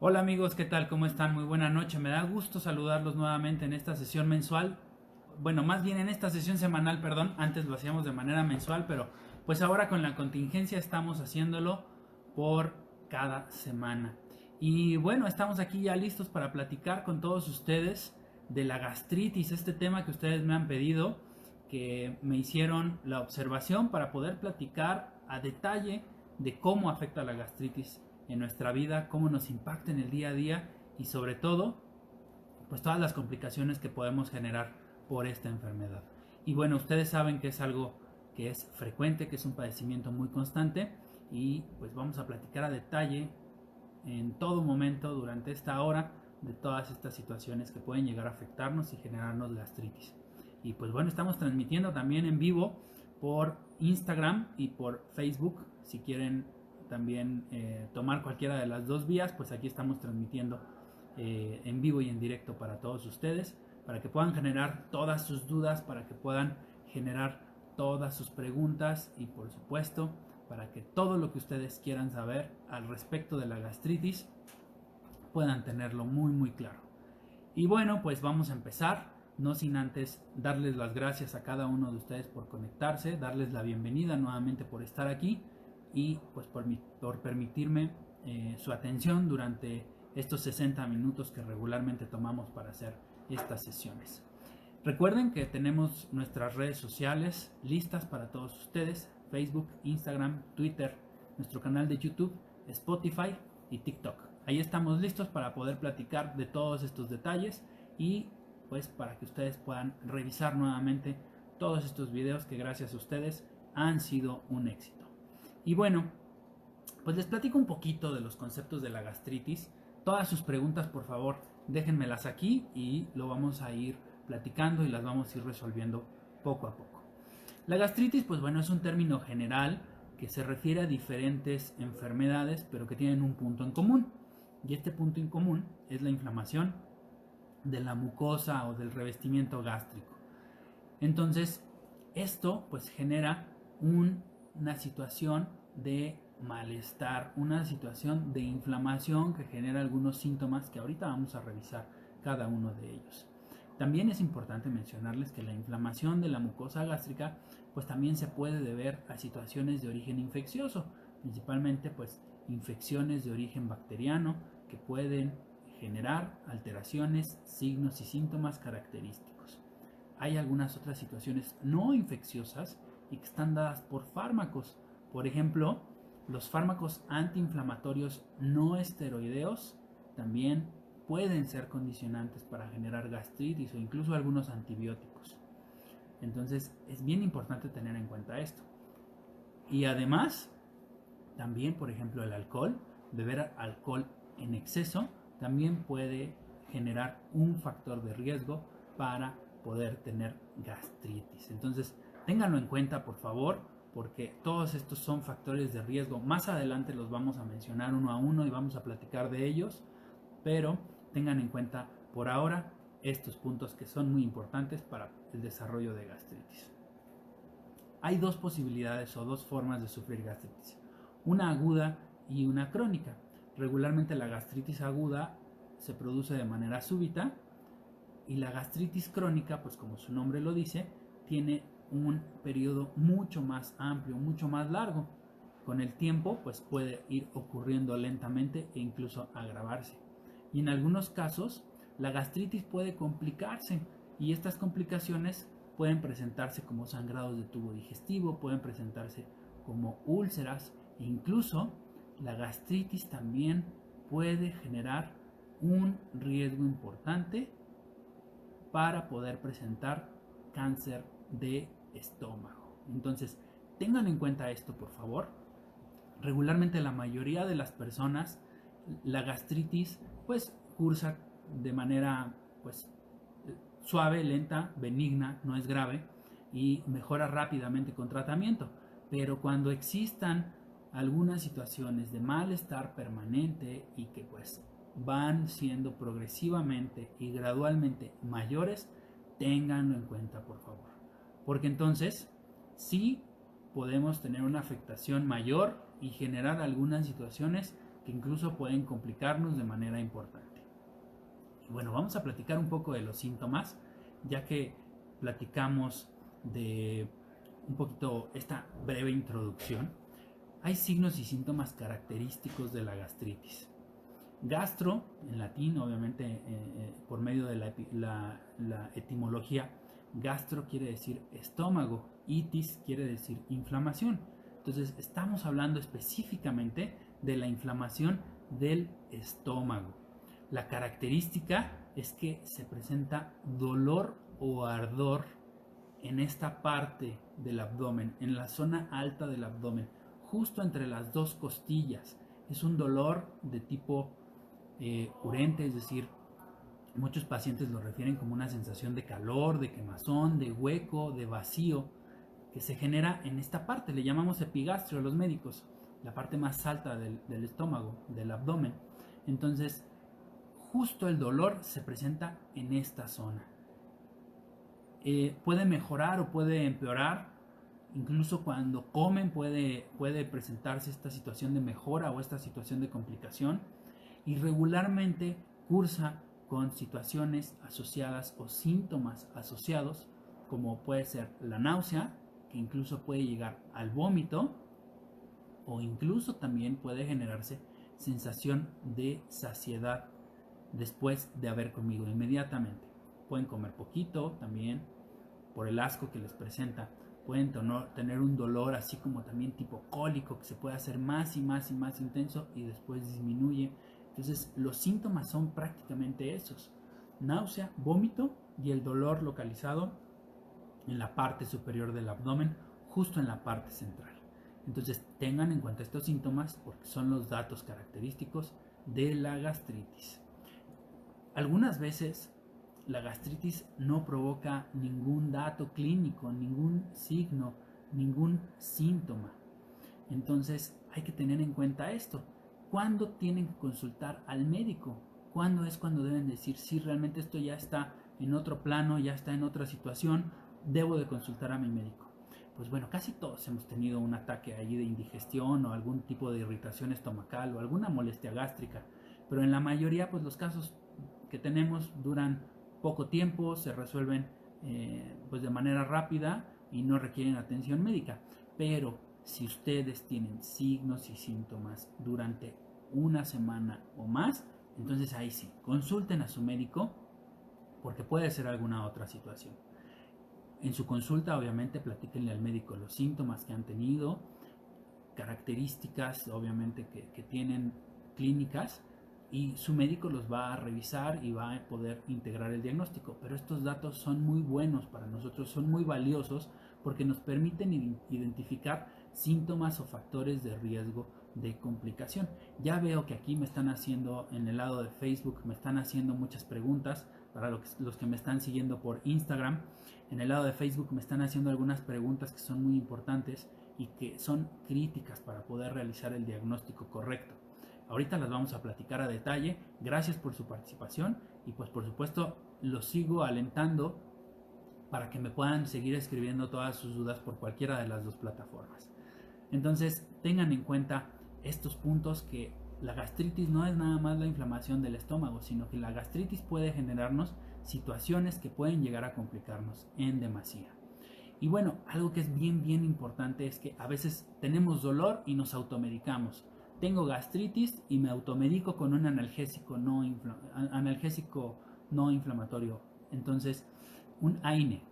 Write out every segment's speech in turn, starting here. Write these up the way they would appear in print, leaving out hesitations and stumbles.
Hola amigos, ¿qué tal? ¿Cómo están? Muy buena noche. Me da gusto saludarlos nuevamente en esta sesión mensual. Bueno, más bien en esta sesión semanal, perdón. Antes lo hacíamos de manera mensual, pero pues ahora con la contingencia estamos haciéndolo por cada semana. Y bueno, estamos aquí ya listos para platicar con todos ustedes de la gastritis, este tema que ustedes me han pedido, que me hicieron la observación para poder platicar a detalle de cómo afecta la gastritis en nuestra vida, cómo nos impacta en el día a día y sobre todo, pues todas las complicaciones que podemos generar por esta enfermedad. Y bueno, ustedes saben que es algo que es frecuente, que es un padecimiento muy constante y pues vamos a platicar a detalle en todo momento durante esta hora de todas estas situaciones que pueden llegar a afectarnos y generarnos gastritis. Y pues bueno, estamos transmitiendo también en vivo por Instagram y por Facebook. Si quieren también tomar cualquiera de las dos vías, pues aquí estamos transmitiendo en vivo y en directo para todos ustedes, para que puedan generar todas sus dudas, para que puedan generar todas sus preguntas y por supuesto para que todo lo que ustedes quieran saber al respecto de la gastritis puedan tenerlo muy claro. Y bueno, pues vamos a empezar, no sin antes darles las gracias a cada uno de ustedes por conectarse, darles la bienvenida nuevamente por estar aquí y pues por permitirme su atención durante estos 60 minutos que regularmente tomamos para hacer estas sesiones. Recuerden que tenemos nuestras redes sociales listas para todos ustedes: Facebook, Instagram, Twitter, nuestro canal de YouTube, Spotify y TikTok. Ahí estamos listos para poder platicar de todos estos detalles y pues para que ustedes puedan revisar nuevamente todos estos videos que gracias a ustedes han sido un éxito. Y bueno, pues les platico un poquito de los conceptos de la gastritis. Todas sus preguntas, por favor, déjenmelas aquí y lo vamos a ir platicando y las vamos a ir resolviendo poco a poco. La gastritis, pues bueno, es un término general que se refiere a diferentes enfermedades, pero que tienen un punto en común. Y este punto en común es la inflamación de la mucosa o del revestimiento gástrico. Entonces, esto pues genera una situación de malestar, una situación de inflamación que genera algunos síntomas que ahorita vamos a revisar cada uno de ellos. También es importante mencionarles que la inflamación de la mucosa gástrica pues también se puede deber a situaciones de origen infeccioso, principalmente pues infecciones de origen bacteriano que pueden generar alteraciones, signos y síntomas característicos. Hay algunas otras situaciones no infecciosas y que están dadas por fármacos. Por ejemplo, los fármacos antiinflamatorios no esteroideos también pueden ser condicionantes para generar gastritis o incluso algunos antibióticos. Entonces es bien importante tener en cuenta esto. Y además, también por ejemplo el alcohol, beber alcohol en exceso también puede generar un factor de riesgo para poder tener gastritis. Entonces ténganlo en cuenta por favor, porque todos estos son factores de riesgo. Más adelante los vamos a mencionar uno a uno y vamos a platicar de ellos, pero tengan en cuenta por ahora estos puntos que son muy importantes para el desarrollo de gastritis. Hay dos posibilidades o dos formas de sufrir gastritis: una aguda y una crónica. Regularmente la gastritis aguda se produce de manera súbita y la gastritis crónica, pues como su nombre lo dice, tiene un periodo mucho más amplio, mucho más largo. Con el tiempo, pues puede ir ocurriendo lentamente e incluso agravarse. Y en algunos casos, la gastritis puede complicarse y estas complicaciones pueden presentarse como sangrados de tubo digestivo, pueden presentarse como úlceras e incluso la gastritis también puede generar un riesgo importante para poder presentar cáncer de estómago. Entonces, tengan en cuenta esto, por favor. Regularmente la mayoría de las personas, la gastritis pues cursa de manera pues suave, lenta, benigna, no es grave y mejora rápidamente con tratamiento. Pero cuando existan algunas situaciones de malestar permanente y que pues van siendo progresivamente y gradualmente mayores, ténganlo en cuenta por favor, porque entonces sí podemos tener una afectación mayor y generar algunas situaciones que incluso pueden complicarnos de manera importante. Y bueno, vamos a platicar un poco de los síntomas, ya que platicamos de un poquito esta breve introducción. Hay signos y síntomas característicos de la gastritis. Gastro, en latín, obviamente por medio de la etimología, gastro quiere decir estómago, itis quiere decir inflamación. Entonces estamos hablando específicamente de la inflamación del estómago. La característica es que se presenta dolor o ardor en esta parte del abdomen, en la zona alta del abdomen, justo entre las dos costillas. Es un dolor de tipo urente, es decir, muchos pacientes lo refieren como una sensación de calor, de quemazón, de hueco, de vacío, que se genera en esta parte. Le llamamos epigastrio a los médicos, la parte más alta del estómago, del abdomen. Entonces, justo el dolor se presenta en esta zona. Puede mejorar o puede empeorar. Incluso cuando comen puede presentarse esta situación de mejora o esta situación de complicación. Y regularmente cursa con situaciones asociadas o síntomas asociados, como puede ser la náusea, que incluso puede llegar al vómito, o incluso también puede generarse sensación de saciedad después de haber comido inmediatamente. Pueden comer poquito también por el asco que les presenta. Pueden tener un dolor así como también tipo cólico, que se puede hacer más y más y más intenso y después disminuye. Entonces los síntomas son prácticamente esos: náusea, vómito y el dolor localizado en la parte superior del abdomen, justo en la parte central. Entonces tengan en cuenta estos síntomas porque son los datos característicos de la gastritis. Algunas veces la gastritis no provoca ningún dato clínico, ningún signo, ningún síntoma. Entonces hay que tener en cuenta esto. ¿Cuándo tienen que consultar al médico? ¿Cuándo es cuando deben decir si realmente esto ya está en otro plano, ya está en otra situación, debo de consultar a mi médico? Pues bueno, casi todos hemos tenido un ataque ahí de indigestión o algún tipo de irritación estomacal o alguna molestia gástrica, pero en la mayoría pues los casos que tenemos duran poco tiempo, se resuelven pues de manera rápida y no requieren atención médica. Pero si ustedes tienen signos y síntomas durante una semana o más, entonces ahí sí, consulten a su médico porque puede ser alguna otra situación. En su consulta, obviamente, platíquenle al médico los síntomas que han tenido, características, obviamente, que tienen clínicas, y su médico los va a revisar y va a poder integrar el diagnóstico. Pero estos datos son muy buenos para nosotros, son muy valiosos porque nos permiten identificar síntomas o factores de riesgo de complicación. Ya veo que aquí me están haciendo, en el lado de Facebook, me están haciendo muchas preguntas. Para los que me están siguiendo por Instagram, en el lado de Facebook me están haciendo algunas preguntas que son muy importantes y que son críticas para poder realizar el diagnóstico correcto. Ahorita las vamos a platicar a detalle. Gracias por su participación y pues por supuesto los sigo alentando para que me puedan seguir escribiendo todas sus dudas por cualquiera de las dos plataformas. Entonces tengan en cuenta estos puntos, que la gastritis no es nada más la inflamación del estómago, sino que la gastritis puede generarnos situaciones que pueden llegar a complicarnos en demasía. Y bueno, algo que es bien importante es que a veces tenemos dolor y nos automedicamos. Tengo gastritis y me automedico con un analgésico no inflamatorio. Entonces, un AINE.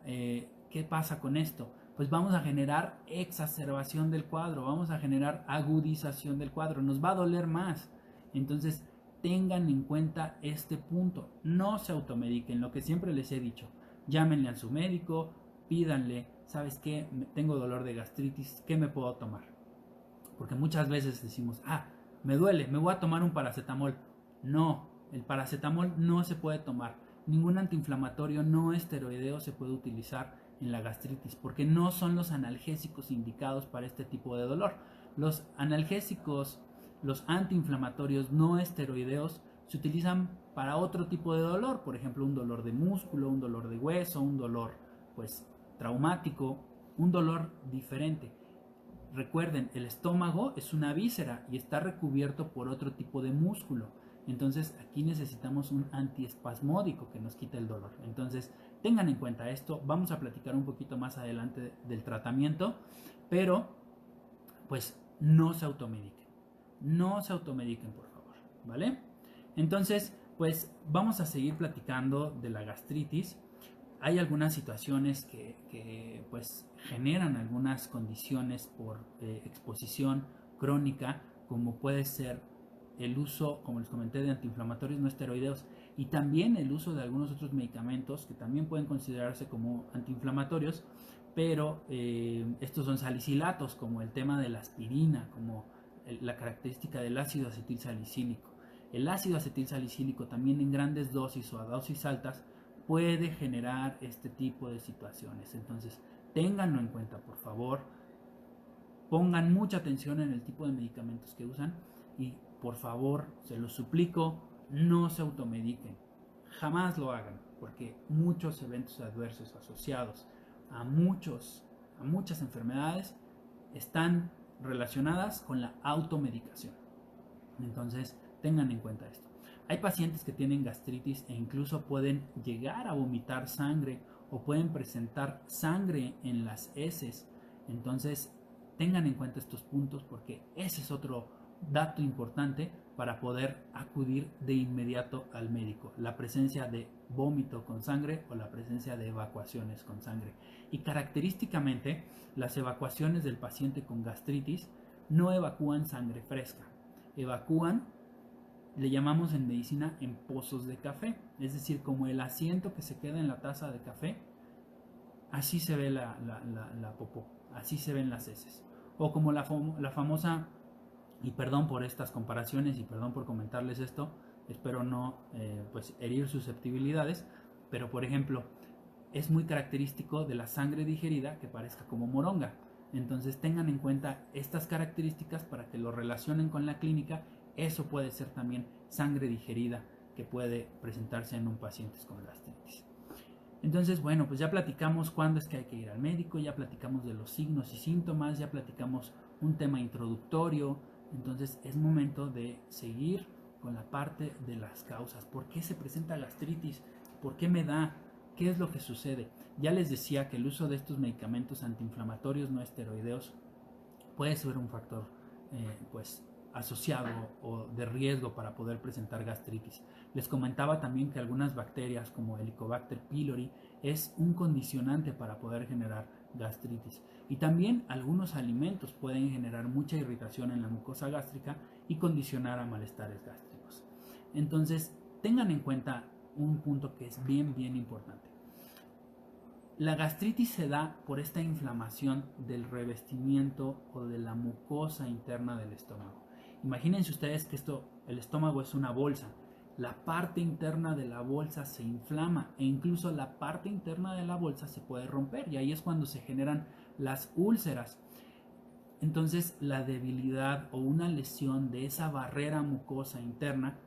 ¿Qué pasa con esto? Pues vamos a generar exacerbación del cuadro, vamos a generar agudización del cuadro, nos va a doler más. Entonces, tengan en cuenta este punto. No se automediquen, lo que siempre les he dicho. Llámenle a su médico, pídanle, ¿sabes qué? Tengo dolor de gastritis, ¿qué me puedo tomar? Porque muchas veces decimos, me duele, me voy a tomar un paracetamol. No, el paracetamol no se puede tomar. Ningún antiinflamatorio no esteroideo se puede utilizar en la gastritis porque no son los analgésicos indicados para este tipo de dolor. Los analgésicos, los antiinflamatorios no esteroideos se utilizan para otro tipo de dolor, por ejemplo un dolor de músculo, un dolor de hueso, un dolor pues traumático, un dolor diferente. Recuerden, el estómago es una víscera y está recubierto por otro tipo de músculo. Entonces aquí necesitamos un antiespasmódico que nos quite el dolor. Entonces tengan en cuenta esto. Vamos a platicar un poquito más adelante del tratamiento, pero pues no se automediquen. No se automediquen, por favor, ¿vale? Entonces, pues vamos a seguir platicando de la gastritis. Hay algunas situaciones que pues generan algunas condiciones por exposición crónica, como puede ser el uso, como les comenté, de antiinflamatorios no esteroideos y también el uso de algunos otros medicamentos que también pueden considerarse como antiinflamatorios, pero estos son salicilatos, como el tema de la aspirina, como la característica del ácido acetilsalicílico. El ácido acetilsalicílico también en grandes dosis o a dosis altas puede generar este tipo de situaciones. Entonces, ténganlo en cuenta, por favor. Pongan mucha atención en el tipo de medicamentos que usan y, por favor, se los suplico, no se automediquen. Jamás lo hagan, porque muchos eventos adversos asociados a muchas enfermedades están relacionadas con la automedicación. Entonces, tengan en cuenta esto. Hay pacientes que tienen gastritis e incluso pueden llegar a vomitar sangre o pueden presentar sangre en las heces. Entonces, tengan en cuenta estos puntos porque ese es otro dato importante para poder acudir de inmediato al médico. La presencia de vómito con sangre o la presencia de evacuaciones con sangre. Y característicamente, las evacuaciones del paciente con gastritis no evacúan sangre fresca. Evacúan, le llamamos en medicina, en pozos de café, es decir, como el asiento que se queda en la taza de café, así se ve la popó, así se ven las heces. O como la famosa, y perdón por estas comparaciones y perdón por comentarles esto, espero no pues herir susceptibilidades, pero por ejemplo, es muy característico de la sangre digerida que parezca como moronga. Entonces tengan en cuenta estas características para que lo relacionen con la clínica. Eso puede ser también sangre digerida que puede presentarse en un paciente con gastritis. Entonces, bueno, pues ya platicamos cuándo es que hay que ir al médico, ya platicamos de los signos y síntomas, ya platicamos un tema introductorio. Entonces es momento de seguir con la parte de las causas. ¿Por qué se presenta gastritis? ¿Por qué me da? ¿Qué es lo que sucede? Ya les decía que el uso de estos medicamentos antiinflamatorios no esteroideos puede ser un factor pues asociado o de riesgo para poder presentar gastritis. Les comentaba también que algunas bacterias como Helicobacter pylori es un condicionante para poder generar gastritis. Y también algunos alimentos pueden generar mucha irritación en la mucosa gástrica y condicionar a malestares gástricos. Entonces, tengan en cuenta un punto que es bien importante. La gastritis se da por esta inflamación del revestimiento o de la mucosa interna del estómago. Imagínense ustedes que el estómago es una bolsa. La parte interna de la bolsa se inflama e incluso la parte interna de la bolsa se puede romper y ahí es cuando se generan las úlceras. Entonces la debilidad o una lesión de esa barrera mucosa interna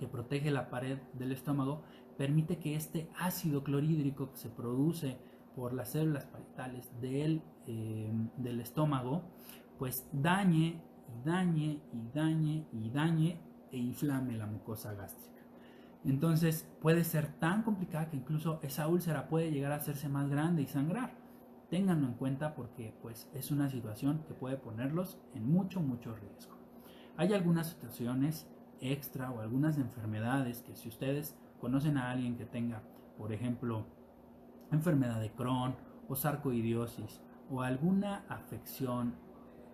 que protege la pared del estómago permite que este ácido clorhídrico que se produce por las células parietales del estómago pues dañe e inflame la mucosa gástrica. Entonces puede ser tan complicada que incluso esa úlcera puede llegar a hacerse más grande y sangrar. Ténganlo en cuenta porque pues es una situación que puede ponerlos en mucho riesgo. Hay algunas situaciones extra o algunas enfermedades que si ustedes conocen a alguien que tenga, por ejemplo, enfermedad de Crohn o sarcoidiosis o alguna afección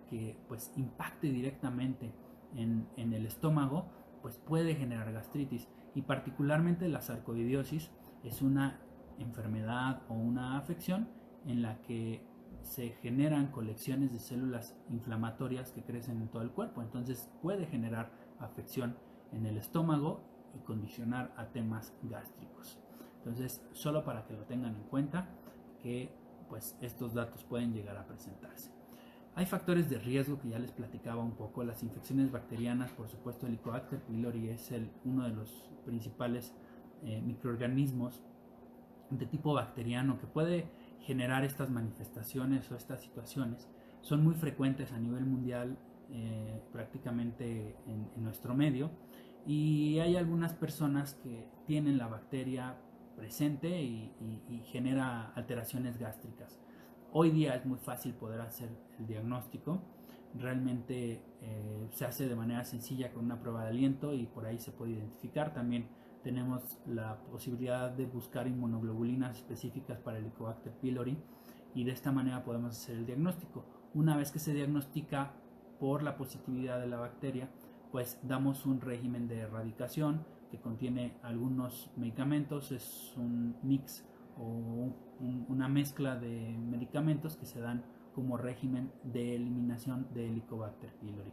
que pues impacte directamente en el estómago, pues puede generar gastritis. Y particularmente la sarcoidiosis es una enfermedad o una afección en la que se generan colecciones de células inflamatorias que crecen en todo el cuerpo. Entonces puede generar afección en el estómago y condicionar a temas gástricos. Entonces, solo para que lo tengan en cuenta que pues estos datos pueden llegar a presentarse. Hay factores de riesgo que ya les platicaba un poco. Las infecciones bacterianas, por supuesto, el Helicobacter pylori es uno de los principales microorganismos de tipo bacteriano que puede generar estas manifestaciones o estas situaciones. son muy frecuentes a nivel mundial, prácticamente en nuestro medio, y hay algunas personas que tienen la bacteria presente y genera alteraciones gástricas. Hoy día es muy fácil poder hacer el diagnóstico. Realmente se hace de manera sencilla con una prueba de aliento y por ahí se puede identificar. También tenemos la posibilidad de buscar inmunoglobulinas específicas para el Helicobacter pylori y de esta manera podemos hacer el diagnóstico. Una vez que se diagnostica por la positividad de la bacteria, pues damos un régimen de erradicación que contiene algunos medicamentos. Es un mix o una mezcla de medicamentos que se dan como régimen de eliminación de Helicobacter pylori.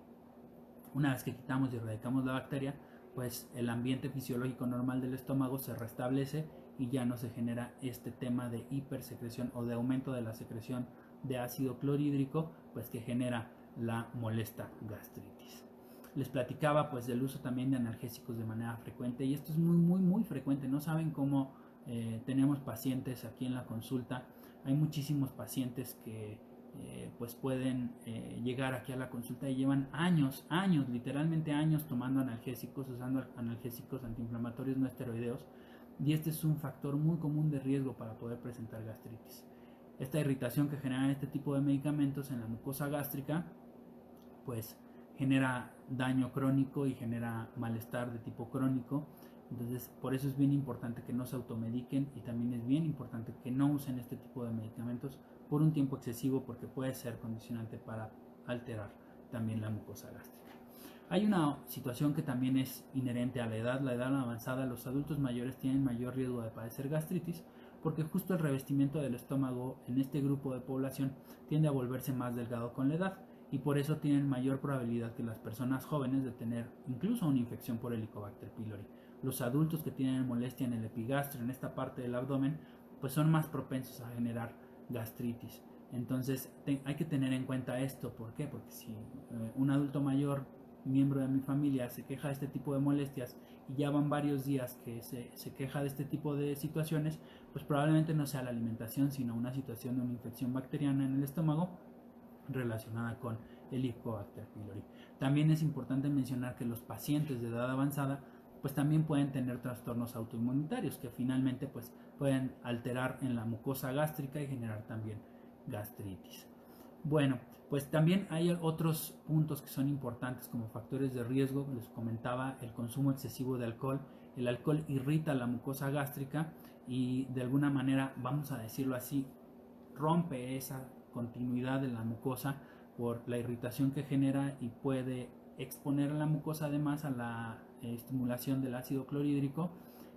Una vez que quitamos y erradicamos la bacteria, pues el ambiente fisiológico normal del estómago se restablece y ya no se genera este tema de hipersecreción o de aumento de la secreción de ácido clorhídrico, pues que genera la molesta gastritis. Les platicaba pues del uso también de analgésicos de manera frecuente, y esto es muy frecuente. No saben cómo tenemos pacientes aquí en la consulta. Hay muchísimos pacientes que pues pueden llegar aquí a la consulta y llevan años, literalmente años tomando analgésicos, usando analgésicos antiinflamatorios no esteroideos, y este es un factor muy común de riesgo para poder presentar gastritis. Esta irritación que generan este tipo de medicamentos en la mucosa gástrica pues genera daño crónico y genera malestar de tipo crónico. Entonces por eso es bien importante que no se automediquen, y también es bien importante que no usen este tipo de medicamentos por un tiempo excesivo, porque puede ser condicionante para alterar también la mucosa gástrica. Hay una situación que también es inherente a la edad avanzada. Los adultos mayores tienen mayor riesgo de padecer gastritis porque justo el revestimiento del estómago en este grupo de población tiende a volverse más delgado con la edad, y por eso tienen mayor probabilidad que las personas jóvenes de tener incluso una infección por Helicobacter pylori. Los adultos que tienen molestia en el epigastrio, en esta parte del abdomen, pues son más propensos a generar gastritis. Entonces hay que tener en cuenta esto. ¿Por qué? Porque si un adulto mayor, miembro de mi familia, se queja de este tipo de molestias y ya van varios días que se queja de este tipo de situaciones, pues probablemente no sea la alimentación, sino una situación de una infección bacteriana en el estómago relacionada con el Helicobacter pylori. También es importante mencionar que los pacientes de edad avanzada pues también pueden tener trastornos autoinmunitarios que finalmente pues pueden alterar en la mucosa gástrica y generar también gastritis. Bueno, pues también hay otros puntos que son importantes como factores de riesgo. Les comentaba el consumo excesivo de alcohol. El alcohol irrita la mucosa gástrica y de alguna manera, vamos a decirlo así, rompe esa continuidad de la mucosa por la irritación que genera, y puede exponer a la mucosa además a la estimulación del ácido clorhídrico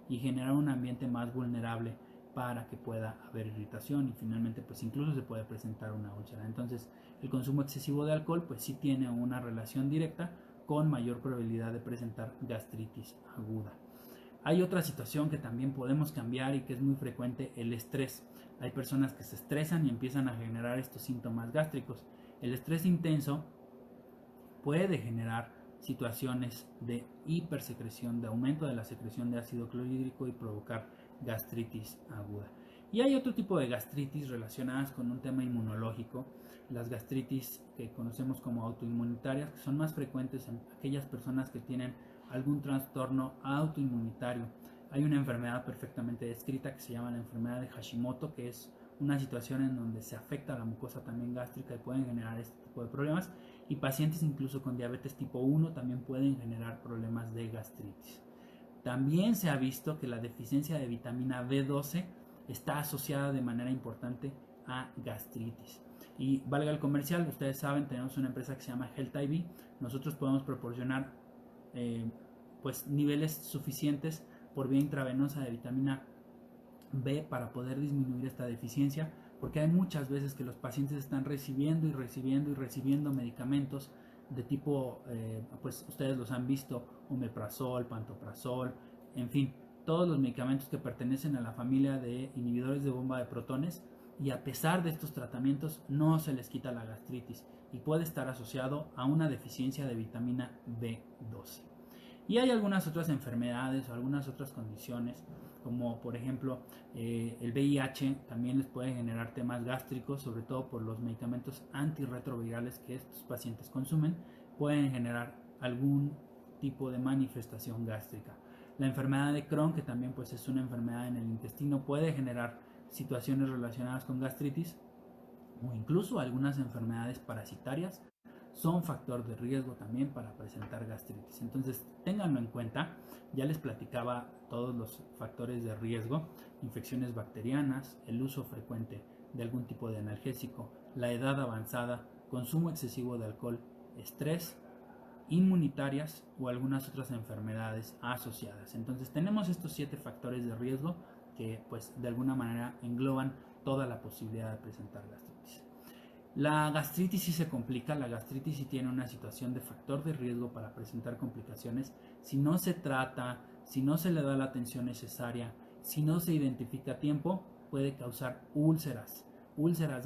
y generar un ambiente más vulnerable para que pueda haber irritación, y finalmente pues incluso se puede presentar una úlcera. Entonces el consumo excesivo de alcohol pues sí tiene una relación directa con mayor probabilidad de presentar gastritis aguda. Hay otra situación que también podemos cambiar y que es muy frecuente: el estrés. Hay personas que se estresan y empiezan a generar estos síntomas gástricos. El estrés intenso puede generar situaciones de hipersecreción, de aumento de la secreción de ácido clorhídrico y provocar gastritis aguda. Y hay otro tipo de gastritis relacionadas con un tema inmunológico, las gastritis que conocemos como autoinmunitarias, que son más frecuentes en aquellas personas que tienen algún trastorno autoinmunitario. Hay una enfermedad perfectamente descrita que se llama la enfermedad de Hashimoto, que es una situación en donde se afecta a la mucosa también gástrica y pueden generar este tipo de problemas, y pacientes incluso con diabetes tipo 1 también pueden generar problemas de gastritis. También se ha visto que la deficiencia de vitamina B12 está asociada de manera importante a gastritis. Y valga el comercial, ustedes saben, tenemos una empresa que se llama Health IV. Nosotros podemos proporcionar pues niveles suficientes por vía intravenosa de vitamina B para poder disminuir esta deficiencia, porque hay muchas veces que los pacientes están recibiendo medicamentos de tipo, pues ustedes los han visto, omeprazol, pantoprazol, en fin, todos los medicamentos que pertenecen a la familia de inhibidores de bomba de protones, y a pesar de estos tratamientos no se les quita la gastritis y puede estar asociado a una deficiencia de vitamina B12. Y hay algunas otras enfermedades o algunas otras condiciones, como por ejemplo el VIH también les puede generar temas gástricos, sobre todo por los medicamentos antirretrovirales que estos pacientes consumen, pueden generar algún tipo de manifestación gástrica. La enfermedad de Crohn, que también pues es una enfermedad en el intestino, puede generar situaciones relacionadas con gastritis, o incluso algunas enfermedades parasitarias son factor de riesgo también para presentar gastritis. Entonces, ténganlo en cuenta. Ya les platicaba todos los factores de riesgo: infecciones bacterianas, el uso frecuente de algún tipo de analgésico, la edad avanzada, consumo excesivo de alcohol, estrés, inmunitarias o algunas otras enfermedades asociadas. Entonces, tenemos estos 7 factores de riesgo que pues de alguna manera engloban toda la posibilidad de presentar gastritis. La gastritis sí se complica, la gastritis sí tiene una situación de factor de riesgo para presentar complicaciones si no se trata, si no se le da la atención necesaria, si no se identifica a tiempo, puede causar úlceras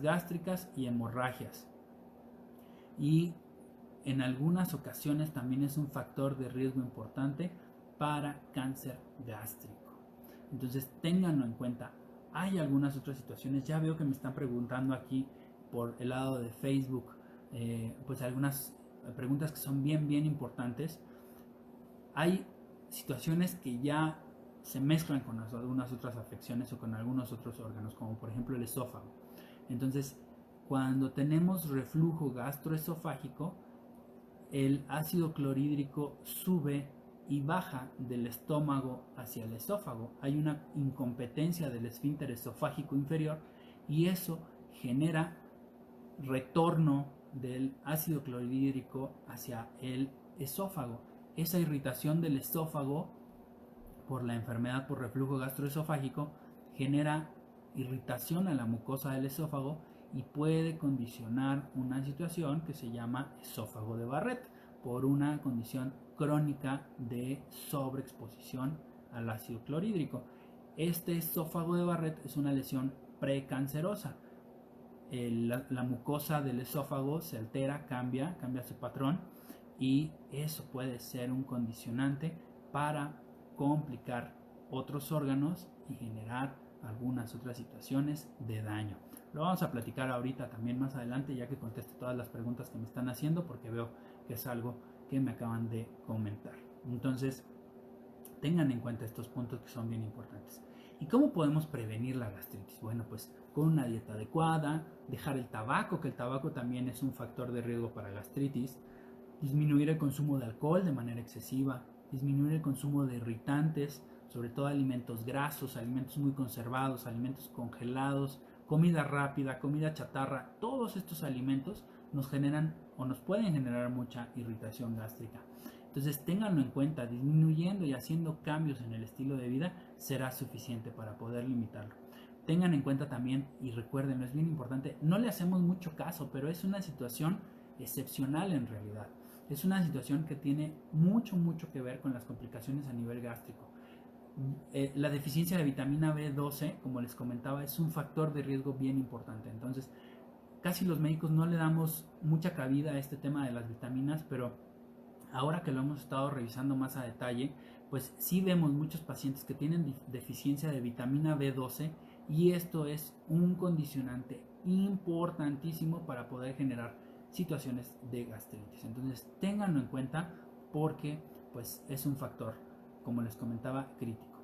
gástricas y hemorragias. Y en algunas ocasiones también es un factor de riesgo importante para cáncer gástrico. Entonces ténganlo en cuenta. Hay algunas otras situaciones, ya veo que me están preguntando aquí por el lado de Facebook, pues algunas preguntas que son bien importantes. Hay situaciones que ya se mezclan con algunas otras afecciones o con algunos otros órganos, como por ejemplo el esófago. Entonces, cuando tenemos reflujo gastroesofágico, el ácido clorhídrico sube y baja del estómago hacia el esófago. Hay una incompetencia del esfínter esofágico inferior y eso genera retorno del ácido clorhídrico hacia el esófago. Esa irritación del esófago por la enfermedad por reflujo gastroesofágico genera irritación a la mucosa del esófago y puede condicionar una situación que se llama esófago de Barrett por una condición crónica de sobreexposición al ácido clorhídrico. Este esófago de Barrett es una lesión precancerosa. La mucosa del esófago se altera, cambia su patrón, y eso puede ser un condicionante para complicar otros órganos y generar algunas otras situaciones de daño. Lo vamos a platicar ahorita también más adelante, ya que conteste todas las preguntas que me están haciendo, porque veo que es algo que me acaban de comentar. Entonces, tengan en cuenta estos puntos que son bien importantes. ¿Y cómo podemos prevenir la gastritis? Bueno, pues con una dieta adecuada, dejar el tabaco, que el tabaco también es un factor de riesgo para gastritis, disminuir el consumo de alcohol de manera excesiva, disminuir el consumo de irritantes, sobre todo alimentos grasos, alimentos muy conservados, alimentos congelados, comida rápida, comida chatarra. Todos estos alimentos nos generan o nos pueden generar mucha irritación gástrica. Entonces ténganlo en cuenta, disminuyendo y haciendo cambios en el estilo de vida será suficiente para poder limitarlo. Tengan en cuenta también, y recuerden, es bien importante, no le hacemos mucho caso, pero es una situación excepcional en realidad. Es una situación que tiene mucho que ver con las complicaciones a nivel gástrico. La deficiencia de vitamina B12, como les comentaba, es un factor de riesgo bien importante. Entonces, casi los médicos no le damos mucha cabida a este tema de las vitaminas, pero ahora que lo hemos estado revisando más a detalle, pues sí vemos muchos pacientes que tienen deficiencia de vitamina B12, y esto es un condicionante importantísimo para poder generar situaciones de gastritis. Entonces ténganlo en cuenta, porque pues es un factor, como les comentaba, crítico.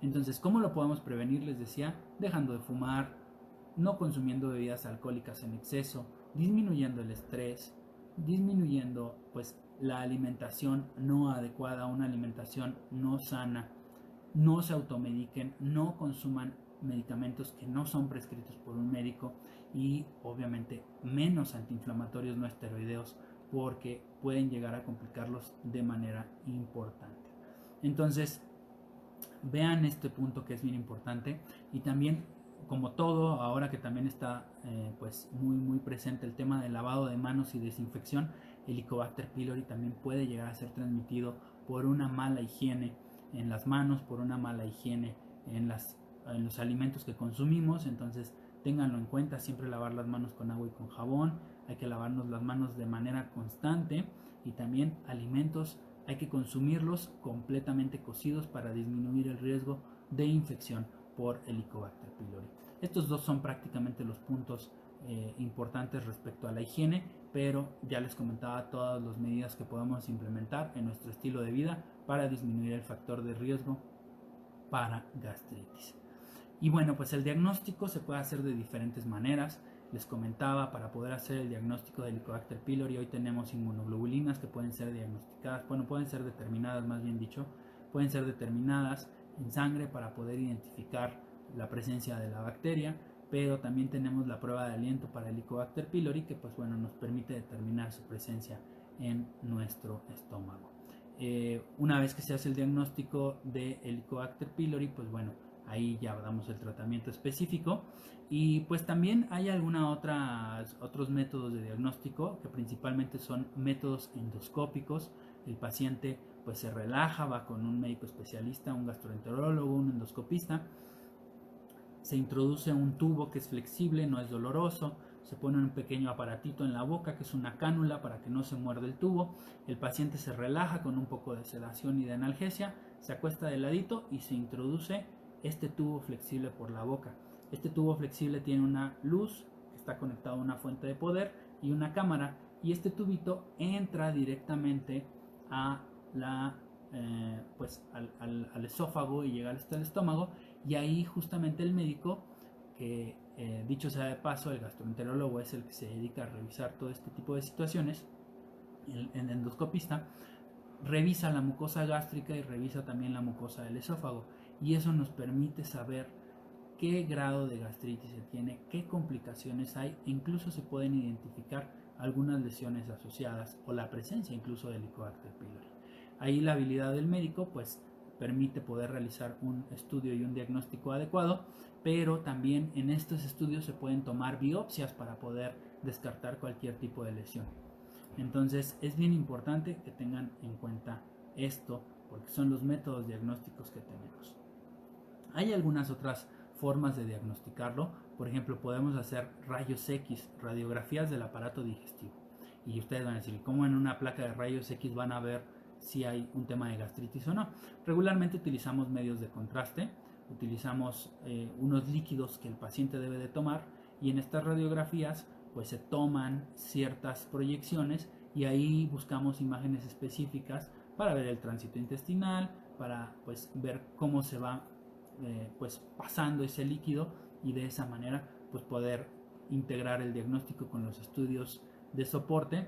Entonces, ¿cómo lo podemos prevenir? Les decía, dejando de fumar, no consumiendo bebidas alcohólicas en exceso, disminuyendo el estrés, disminuyendo pues la alimentación no adecuada, una alimentación no sana, no se automediquen, no consuman medicamentos que no son prescritos por un médico, y obviamente menos antiinflamatorios no esteroideos, porque pueden llegar a complicarlos de manera importante. Entonces, vean este punto que es bien importante. Y también, como todo, ahora que también está pues muy presente el tema del lavado de manos y desinfección, el Helicobacter pylori también puede llegar a ser transmitido por una mala higiene en las manos, por una mala higiene en los alimentos que consumimos. Entonces ténganlo en cuenta, siempre lavar las manos con agua y con jabón. Hay que lavarnos las manos de manera constante, y también alimentos hay que consumirlos completamente cocidos para disminuir el riesgo de infección por Helicobacter pylori. Estos dos son prácticamente los puntos importantes respecto a la higiene, pero ya les comentaba todas las medidas que podemos implementar en nuestro estilo de vida para disminuir el factor de riesgo para gastritis. Y bueno, pues el diagnóstico se puede hacer de diferentes maneras. Les comentaba, para poder hacer el diagnóstico de Helicobacter pylori, hoy tenemos inmunoglobulinas que pueden ser diagnosticadas, bueno, pueden ser determinadas, más bien dicho, pueden ser determinadas en sangre para poder identificar la presencia de la bacteria, pero también tenemos la prueba de aliento para Helicobacter pylori que pues bueno, nos permite determinar su presencia en nuestro estómago. Una vez que se hace el diagnóstico de Helicobacter pylori, pues bueno, ahí ya damos el tratamiento específico. Y pues también hay otros métodos de diagnóstico que principalmente son métodos endoscópicos. El paciente pues se relaja, va con un médico especialista, un gastroenterólogo, un endoscopista. Se introduce un tubo que es flexible, no es doloroso. Se pone un pequeño aparatito en la boca que es una cánula para que no se muerde el tubo. El paciente se relaja con un poco de sedación y de analgesia, se acuesta de ladito y se introduce este tubo flexible por la boca. Este tubo flexible tiene una luz que está conectada a una fuente de poder y una cámara, y este tubito entra directamente a al esófago y llega hasta el estómago, y ahí justamente el médico, que dicho sea de paso, el gastroenterólogo es el que se dedica a revisar todo este tipo de situaciones, el endoscopista revisa la mucosa gástrica y revisa también la mucosa del esófago, y eso nos permite saber qué grado de gastritis se tiene, qué complicaciones hay, e incluso se pueden identificar algunas lesiones asociadas o la presencia incluso de Helicobacter pylori. Ahí la habilidad del médico pues permite poder realizar un estudio y un diagnóstico adecuado, pero también en estos estudios se pueden tomar biopsias para poder descartar cualquier tipo de lesión. Entonces es bien importante que tengan en cuenta esto, porque son los métodos diagnósticos que tenemos. Hay algunas otras formas de diagnosticarlo. Por ejemplo, podemos hacer rayos X, radiografías del aparato digestivo. Y ustedes van a decir, ¿cómo en una placa de rayos X van a ver si hay un tema de gastritis o no? Regularmente utilizamos medios de contraste, utilizamos unos líquidos que el paciente debe de tomar, y en estas radiografías pues se toman ciertas proyecciones y ahí buscamos imágenes específicas para ver el tránsito intestinal, para pues ver cómo se va pues pasando ese líquido, y de esa manera pues poder integrar el diagnóstico con los estudios de soporte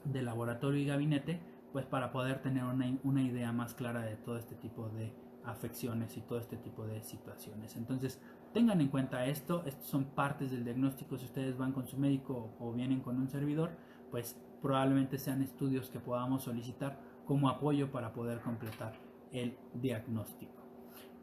de laboratorio y gabinete, pues para poder tener una idea más clara de todo este tipo de afecciones y todo este tipo de situaciones. Entonces tengan en cuenta estos son partes del diagnóstico. Si ustedes van con su médico o vienen con un servidor, pues probablemente sean estudios que podamos solicitar como apoyo para poder completar el diagnóstico.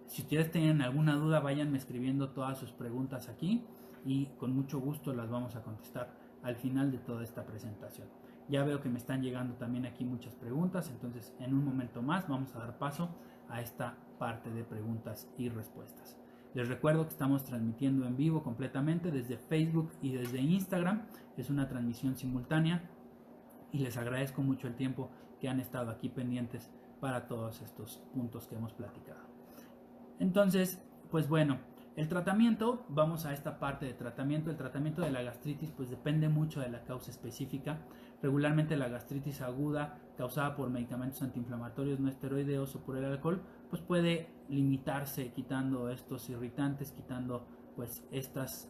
Si ustedes tienen alguna duda, váyanme escribiendo todas sus preguntas aquí y con mucho gusto las vamos a contestar al final de toda esta presentación. Ya veo que me están llegando también aquí muchas preguntas, entonces en un momento más vamos a dar paso a esta parte de preguntas y respuestas. Les recuerdo que estamos transmitiendo en vivo completamente desde Facebook y desde Instagram. Es una transmisión simultánea y les agradezco mucho el tiempo que han estado aquí pendientes para todos estos puntos que hemos platicado. Entonces, pues bueno, el tratamiento, vamos a esta parte de tratamiento. El tratamiento de la gastritis pues depende mucho de la causa específica. Regularmente la gastritis aguda causada por medicamentos antiinflamatorios no esteroideos o por el alcohol pues puede limitarse quitando estos irritantes, quitando pues estos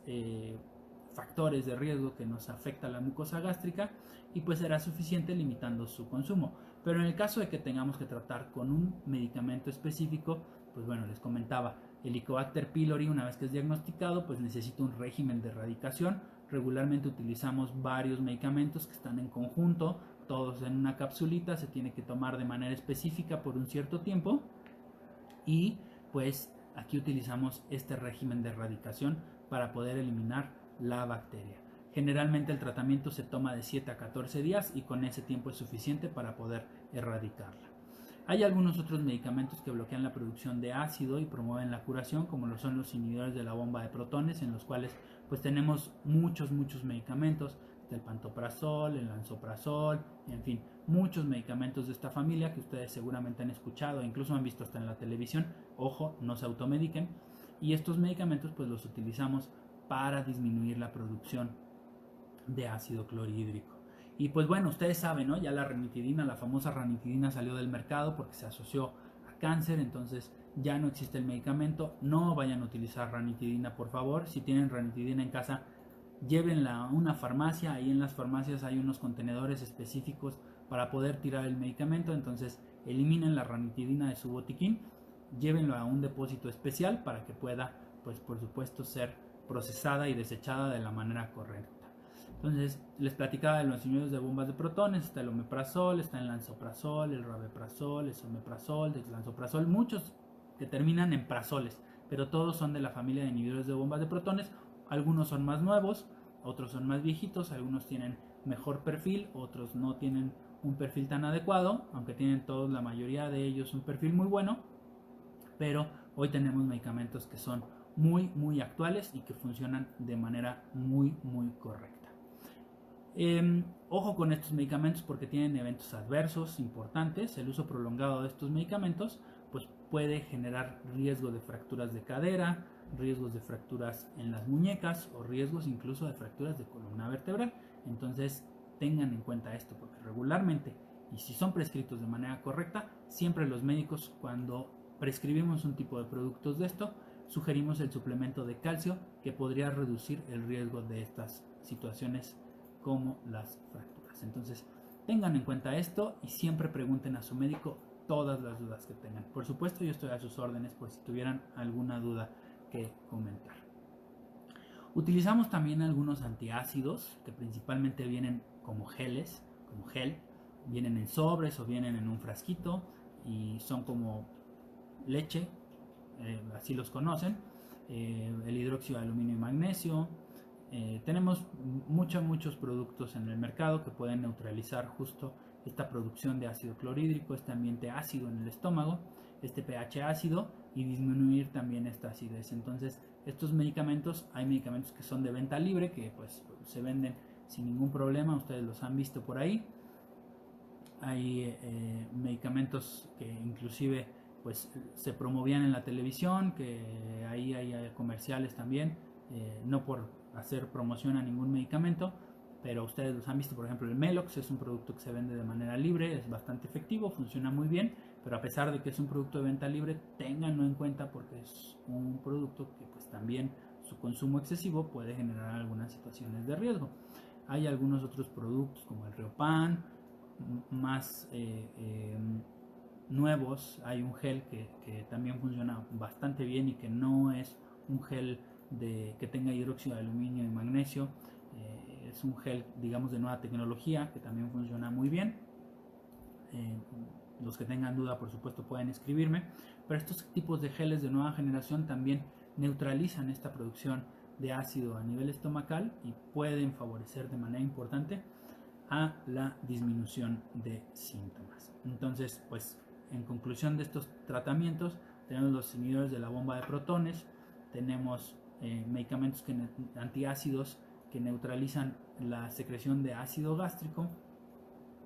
factores de riesgo que nos afecta la mucosa gástrica, y pues será suficiente limitando su consumo. Pero en el caso de que tengamos que tratar con un medicamento específico, pues bueno, les comentaba, el Helicobacter pylori, una vez que es diagnosticado, pues necesita un régimen de erradicación. Regularmente utilizamos varios medicamentos que están en conjunto, todos en una capsulita, se tiene que tomar de manera específica por un cierto tiempo, y pues aquí utilizamos este régimen de erradicación para poder eliminar la bacteria. Generalmente el tratamiento se toma de 7 a 14 días y con ese tiempo es suficiente para poder erradicarla. Hay algunos otros medicamentos que bloquean la producción de ácido y promueven la curación, como lo son los inhibidores de la bomba de protones, en los cuales pues tenemos muchos medicamentos. está el pantoprazol, el lansoprazol, en fin, muchos medicamentos de esta familia que ustedes seguramente han escuchado, incluso han visto hasta en la televisión. Ojo, no se automediquen. Y estos medicamentos pues los utilizamos para disminuir la producción de ácido clorhídrico. Y pues bueno, ustedes saben, ¿no? Ya la ranitidina, la famosa ranitidina salió del mercado porque se asoció a cáncer, entonces ya no existe el medicamento. No vayan a utilizar ranitidina, por favor. Si tienen ranitidina en casa, llévenla a una farmacia. Ahí en las farmacias hay unos contenedores específicos para poder tirar el medicamento, entonces eliminen la ranitidina de su botiquín, llévenlo a un depósito especial para que pueda, pues por supuesto, ser procesada y desechada de la manera correcta. Entonces, les platicaba de los inhibidores de bombas de protones. Está el omeprazol, está el lansoprazol, el rabeprazol, el esomeprazol, el lansoprazol, muchos que terminan en prazoles, pero todos son de la familia de inhibidores de bombas de protones. Algunos son más nuevos, otros son más viejitos, algunos tienen mejor perfil, otros no tienen un perfil tan adecuado, aunque tienen todos, la mayoría de ellos, un perfil muy bueno, pero hoy tenemos medicamentos que son muy actuales y que funcionan de manera muy correcta. Ojo con estos medicamentos porque tienen eventos adversos importantes. El uso prolongado de estos medicamentos pues puede generar riesgo de fracturas de cadera, riesgos de fracturas en las muñecas o riesgos incluso de fracturas de columna vertebral. Entonces tengan en cuenta esto porque regularmente, y si son prescritos de manera correcta, siempre los médicos, cuando prescribimos un tipo de productos de esto, sugerimos el suplemento de calcio que podría reducir el riesgo de estas situaciones como las fracturas. Entonces tengan en cuenta esto y siempre pregunten a su médico todas las dudas que tengan. Por supuesto, yo estoy a sus órdenes por si tuvieran alguna duda que comentar. Utilizamos también algunos antiácidos que principalmente vienen como geles, como gel, vienen en sobres o vienen en un frasquito y son como leche, así los conocen, el hidróxido de aluminio y magnesio. Tenemos muchos productos en el mercado que pueden neutralizar justo esta producción de ácido clorhídrico, este ambiente ácido en el estómago, este pH ácido, y disminuir también esta acidez. Entonces estos medicamentos, hay medicamentos que son de venta libre, que pues se venden sin ningún problema, ustedes los han visto por ahí. Hay medicamentos que inclusive pues se promovían en la televisión, que ahí hay comerciales también, no por hacer promoción a ningún medicamento, pero ustedes los han visto. Por ejemplo, el Melox es un producto que se vende de manera libre, es bastante efectivo, funciona muy bien, pero a pesar de que es un producto de venta libre, ténganlo en cuenta porque es un producto que pues también su consumo excesivo puede generar algunas situaciones de riesgo. Hay algunos otros productos como el Riopan, más nuevos. Hay un gel que también funciona bastante bien y que no es un gel que tenga hidróxido de aluminio y magnesio. Es un gel, digamos, de nueva tecnología que también funciona muy bien. Los que tengan duda, por supuesto, pueden escribirme, pero estos tipos de geles de nueva generación también neutralizan esta producción de ácido a nivel estomacal y pueden favorecer de manera importante a la disminución de síntomas. Entonces, pues en conclusión de estos tratamientos, tenemos los inhibidores de la bomba de protones, tenemos medicamentos antiácidos que neutralizan la secreción de ácido gástrico,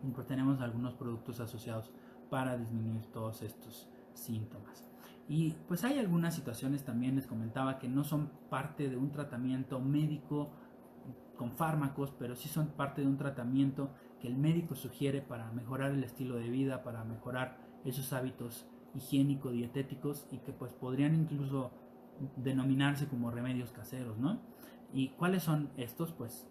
y pues tenemos algunos productos asociados para disminuir todos estos síntomas. Y pues hay algunas situaciones, también les comentaba, que no son parte de un tratamiento médico con fármacos, pero sí son parte de un tratamiento que el médico sugiere para mejorar el estilo de vida, para mejorar esos hábitos higiénico-dietéticos y que pues podrían incluso denominarse como remedios caseros, ¿no? ¿Y cuáles son estos? Pues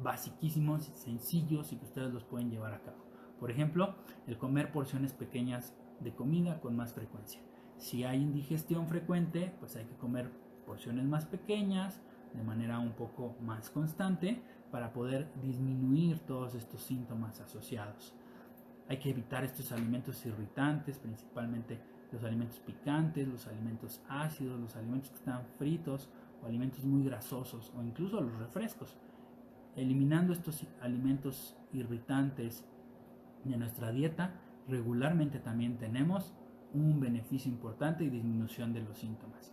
basiquísimos, sencillos y que ustedes los pueden llevar a cabo. Por ejemplo, el comer porciones pequeñas de comida con más frecuencia. Si hay indigestión frecuente, pues hay que comer porciones más pequeñas de manera un poco más constante para poder disminuir todos estos síntomas asociados. Hay que evitar estos alimentos irritantes, principalmente los alimentos picantes, los alimentos ácidos, los alimentos que están fritos o alimentos muy grasosos o incluso los refrescos. Eliminando estos alimentos irritantes de nuestra dieta, regularmente también tenemos un beneficio importante y disminución de los síntomas.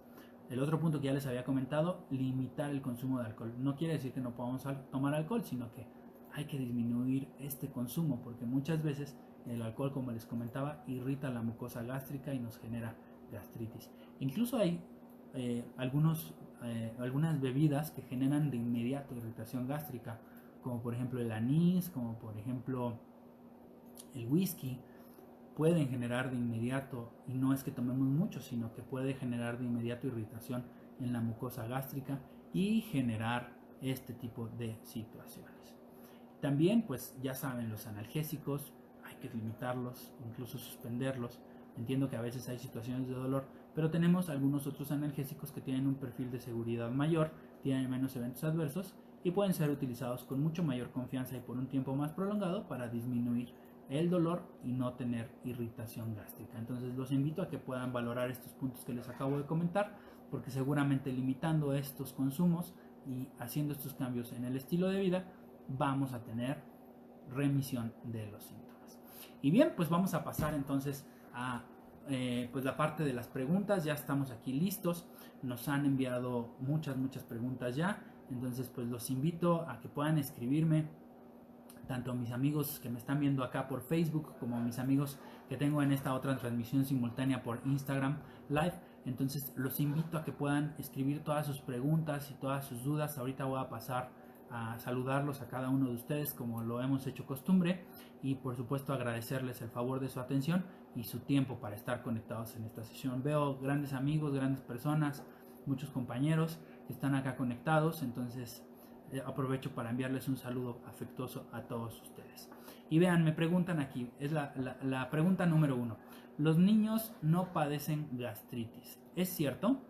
El otro punto que ya les había comentado, limitar el consumo de alcohol. No quiere decir que no podamos tomar alcohol, sino que hay que disminuir este consumo porque muchas veces el alcohol, como les comentaba, irrita la mucosa gástrica y nos genera gastritis. Incluso hay algunas bebidas que generan de inmediato irritación gástrica, como por ejemplo el anís, como por ejemplo el whisky. Pueden generar de inmediato, y no es que tomemos mucho, sino que puede generar de inmediato irritación en la mucosa gástrica y generar este tipo de situaciones. También, pues ya saben, los analgésicos hay que limitarlos, incluso suspenderlos. Entiendo que a veces hay situaciones de dolor, pero tenemos algunos otros analgésicos que tienen un perfil de seguridad mayor, tienen menos eventos adversos y pueden ser utilizados con mucho mayor confianza y por un tiempo más prolongado para disminuir el dolor y no tener irritación gástrica. Entonces los invito a que puedan valorar estos puntos que les acabo de comentar, porque seguramente limitando estos consumos y haciendo estos cambios en el estilo de vida vamos a tener remisión de los síntomas. Y bien, pues vamos a pasar entonces a pues la parte de las preguntas. Ya estamos aquí listos, nos han enviado muchas preguntas ya, entonces pues los invito a que puedan escribirme, tanto mis amigos que me están viendo acá por Facebook como mis amigos que tengo en esta otra transmisión simultánea por Instagram Live. Entonces los invito a que puedan escribir todas sus preguntas y todas sus dudas. Ahorita voy a pasar a saludarlos a cada uno de ustedes como lo hemos hecho costumbre y por supuesto agradecerles el favor de su atención y su tiempo para estar conectados en esta sesión. Veo grandes amigos, grandes personas, muchos compañeros que están acá conectados, entonces aprovecho para enviarles un saludo afectuoso a todos ustedes. Y vean, me preguntan aquí, es la pregunta número 1. ¿Los niños no padecen gastritis? ¿Es cierto?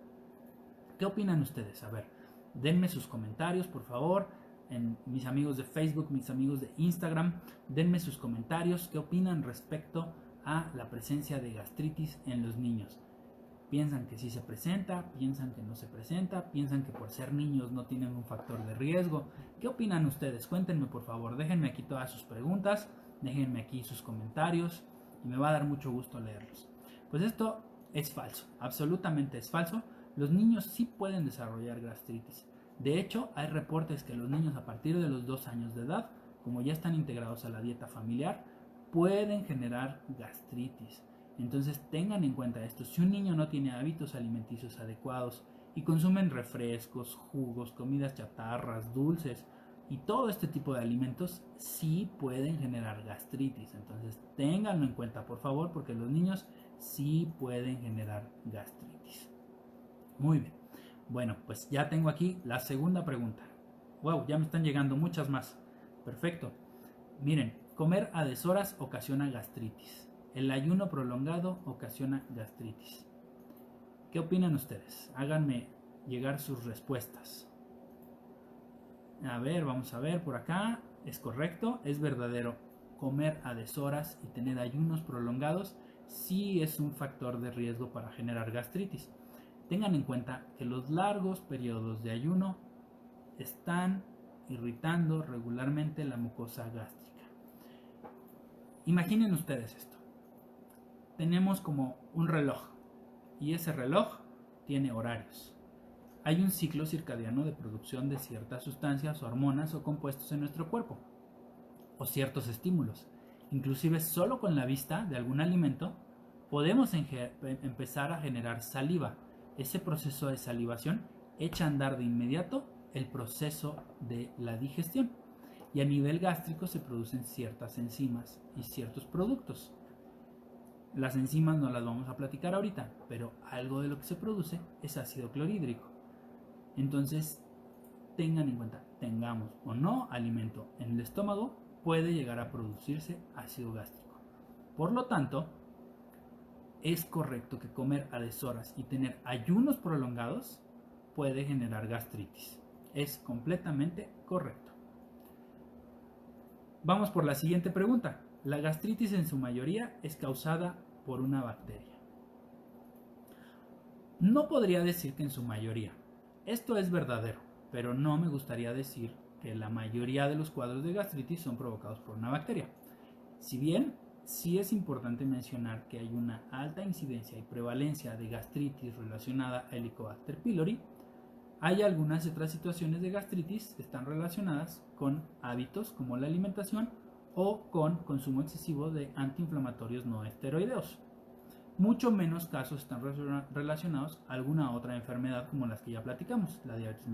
¿Qué opinan ustedes? A ver, denme sus comentarios, por favor. En mis amigos de Facebook, mis amigos de Instagram, denme sus comentarios. ¿Qué opinan respecto a la presencia de gastritis en los niños? ¿Piensan que sí se presenta? ¿Piensan que no se presenta? ¿Piensan que por ser niños no tienen un factor de riesgo? ¿Qué opinan ustedes? Cuéntenme por favor, déjenme aquí todas sus preguntas, déjenme aquí sus comentarios y me va a dar mucho gusto leerlos. Pues esto es falso, absolutamente es falso. Los niños sí pueden desarrollar gastritis. De hecho, hay reportes que los niños a partir de los 2 años de edad, como ya están integrados a la dieta familiar, pueden generar gastritis. Entonces tengan en cuenta esto. Si un niño no tiene hábitos alimenticios adecuados y consumen refrescos, jugos, comidas chatarras, dulces y todo este tipo de alimentos, sí pueden generar gastritis. Entonces ténganlo en cuenta, por favor, porque los niños sí pueden generar gastritis. Muy bien. Bueno, pues ya tengo aquí la segunda pregunta. Wow, ya me están llegando muchas más. Perfecto. Miren, comer a deshoras ocasiona gastritis. El ayuno prolongado ocasiona gastritis. ¿Qué opinan ustedes? Háganme llegar sus respuestas. A ver, vamos a ver por acá. Es correcto, es verdadero. Comer a deshoras y tener ayunos prolongados sí es un factor de riesgo para generar gastritis. Tengan en cuenta que los largos periodos de ayuno están irritando regularmente la mucosa gástrica. Imaginen ustedes esto. Tenemos como un reloj y ese reloj tiene horarios. Hay un ciclo circadiano de producción de ciertas sustancias, hormonas o compuestos en nuestro cuerpo o ciertos estímulos. Inclusive solo con la vista de algún alimento podemos empezar a generar saliva. Ese proceso de salivación echa a andar de inmediato el proceso de la digestión y a nivel gástrico se producen ciertas enzimas y ciertos productos. Las enzimas no las vamos a platicar ahorita, pero algo de lo que se produce es ácido clorhídrico. Entonces, tengan en cuenta, tengamos o no alimento en el estómago, puede llegar a producirse ácido gástrico. Por lo tanto, es correcto que comer a deshoras y tener ayunos prolongados puede generar gastritis. Es completamente correcto. Vamos por la siguiente pregunta. La gastritis en su mayoría es causada por una bacteria. No podría decir que en su mayoría. Esto es verdadero, pero no me gustaría decir que la mayoría de los cuadros de gastritis son provocados por una bacteria. Si bien sí es importante mencionar que hay una alta incidencia y prevalencia de gastritis relacionada a Helicobacter pylori, Hay algunas otras situaciones de gastritis que están relacionadas con hábitos como la alimentación o con consumo excesivo de antiinflamatorios no esteroideos. Mucho menos casos están relacionados a alguna otra enfermedad como las que ya platicamos, la diabetes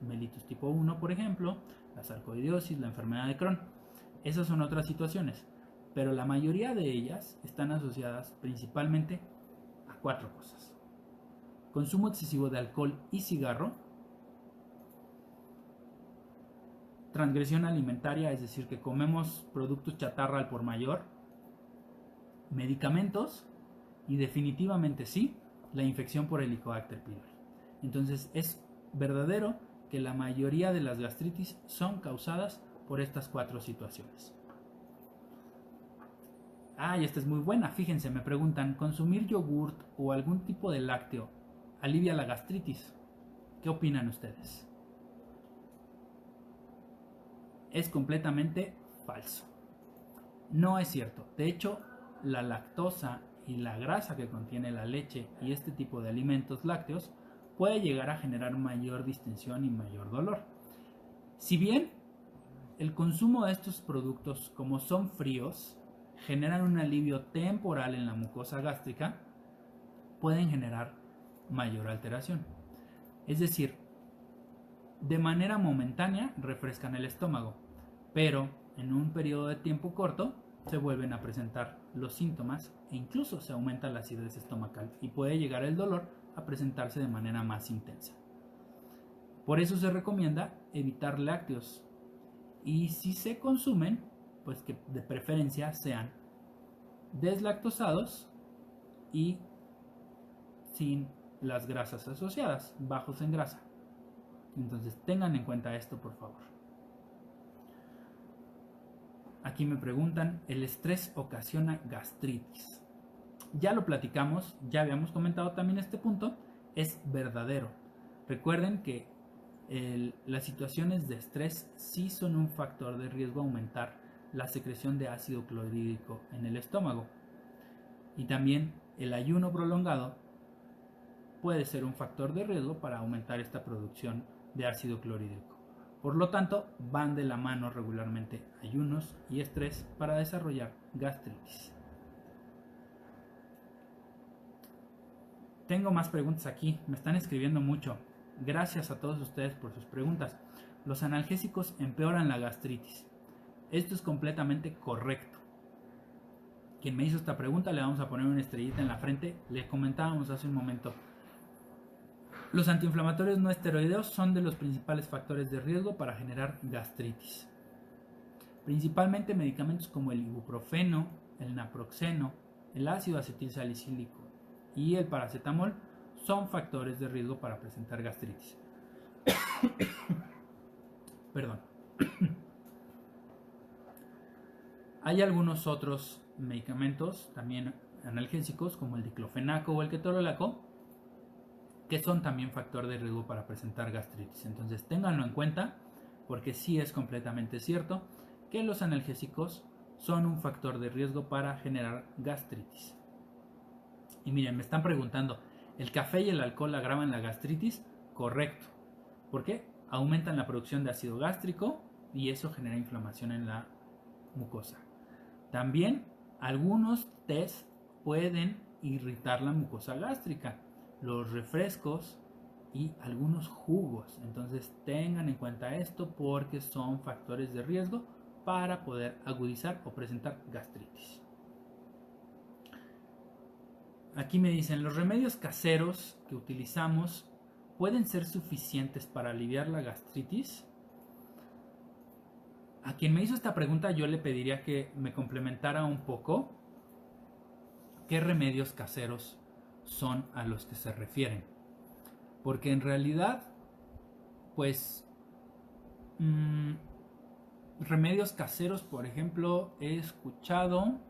mellitus tipo 1, por ejemplo, la sarcoidosis, la enfermedad de Crohn. Esas son otras situaciones, pero la mayoría de ellas están asociadas principalmente a 4 cosas: consumo excesivo de alcohol y cigarro, transgresión alimentaria, es decir, que comemos productos chatarra al por mayor, medicamentos y definitivamente sí, la infección por Helicobacter pylori. Entonces es verdadero que la mayoría de las gastritis son causadas por estas 4 situaciones. Y esta es muy buena, fíjense, me preguntan, ¿consumir yogurt o algún tipo de lácteo alivia la gastritis? ¿Qué opinan ustedes? Es completamente falso. No es cierto. De hecho, la lactosa y la grasa que contiene la leche y este tipo de alimentos lácteos puede llegar a generar mayor distensión y mayor dolor. Si bien el consumo de estos productos, como son fríos, generan un alivio temporal en la mucosa gástrica, pueden generar mayor alteración. Es decir, de manera momentánea refrescan el estómago, pero en un periodo de tiempo corto se vuelven a presentar los síntomas e incluso se aumenta la acidez estomacal y puede llegar el dolor a presentarse de manera más intensa. Por eso se recomienda evitar lácteos, y si se consumen, pues que de preferencia sean deslactosados y sin las grasas asociadas, bajos en grasa. Entonces tengan en cuenta esto, por favor. Aquí me preguntan, ¿el estrés ocasiona gastritis? Ya lo platicamos, ya habíamos comentado también este punto, es verdadero. Recuerden que las situaciones de estrés sí son un factor de riesgo a aumentar la secreción de ácido clorhídrico en el estómago. Y también el ayuno prolongado puede ser un factor de riesgo para aumentar esta producción de ácido clorhídrico. Por lo tanto, van de la mano regularmente ayunos y estrés para desarrollar gastritis. Tengo más preguntas aquí, me están escribiendo mucho. Gracias a todos ustedes por sus preguntas. Los analgésicos empeoran la gastritis. Esto es completamente correcto. Quien me hizo esta pregunta le vamos a poner una estrellita en la frente. Le comentábamos hace un momento. Los antiinflamatorios no esteroideos son de los principales factores de riesgo para generar gastritis. Principalmente medicamentos como el ibuprofeno, el naproxeno, el ácido acetilsalicílico y el paracetamol son factores de riesgo para presentar gastritis. Perdón. Hay algunos otros medicamentos, también analgésicos, como el diclofenaco o el ketorolaco, que son también factor de riesgo para presentar gastritis. Entonces ténganlo en cuenta, porque sí es completamente cierto que los analgésicos son un factor de riesgo para generar gastritis. Y miren, me están preguntando, ¿el café y el alcohol agravan la gastritis? Correcto. ¿Por qué? Aumentan la producción de ácido gástrico y eso genera inflamación en la mucosa. También algunos tés pueden irritar la mucosa gástrica, los refrescos y algunos jugos. Entonces tengan en cuenta esto porque son factores de riesgo para poder agudizar o presentar gastritis. Aquí me dicen, ¿los remedios caseros que utilizamos pueden ser suficientes para aliviar la gastritis? A quien me hizo esta pregunta yo le pediría que me complementara un poco qué remedios caseros son a los que se refieren. Porque en realidad, pues, remedios caseros, por ejemplo, he escuchado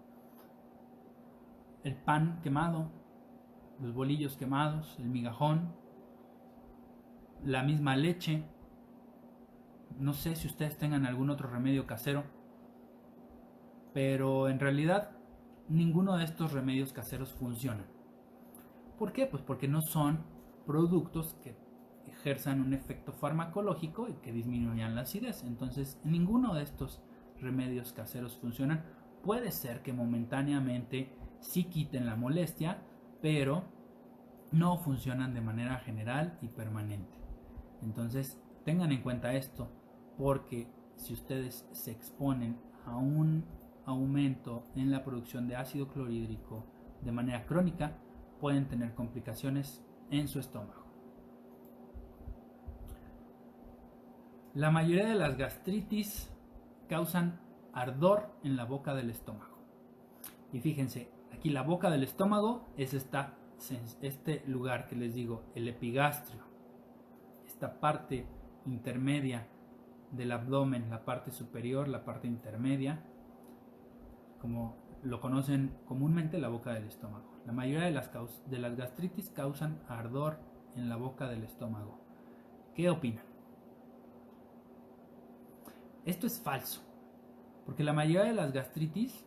el pan quemado, los bolillos quemados, el migajón, la misma leche. No sé si ustedes tengan algún otro remedio casero, pero en realidad ninguno de estos remedios caseros funcionan. ¿Por qué? Pues porque no son productos que ejerzan un efecto farmacológico y que disminuyan la acidez. Entonces, ninguno de estos remedios caseros funcionan. Puede ser que momentáneamente sí quiten la molestia, pero no funcionan de manera general y permanente. Entonces, tengan en cuenta esto, porque si ustedes se exponen a un aumento en la producción de ácido clorhídrico de manera crónica, pueden tener complicaciones en su estómago. La mayoría de las gastritis causan ardor en la boca del estómago. Y fíjense, aquí la boca del estómago es este lugar que les digo, el epigastrio, esta parte intermedia del abdomen, la parte superior, la parte intermedia, como lo conocen comúnmente, la boca del estómago. La mayoría de las gastritis causan ardor en la boca del estómago. ¿Qué opinan? Esto es falso, porque la mayoría de las gastritis,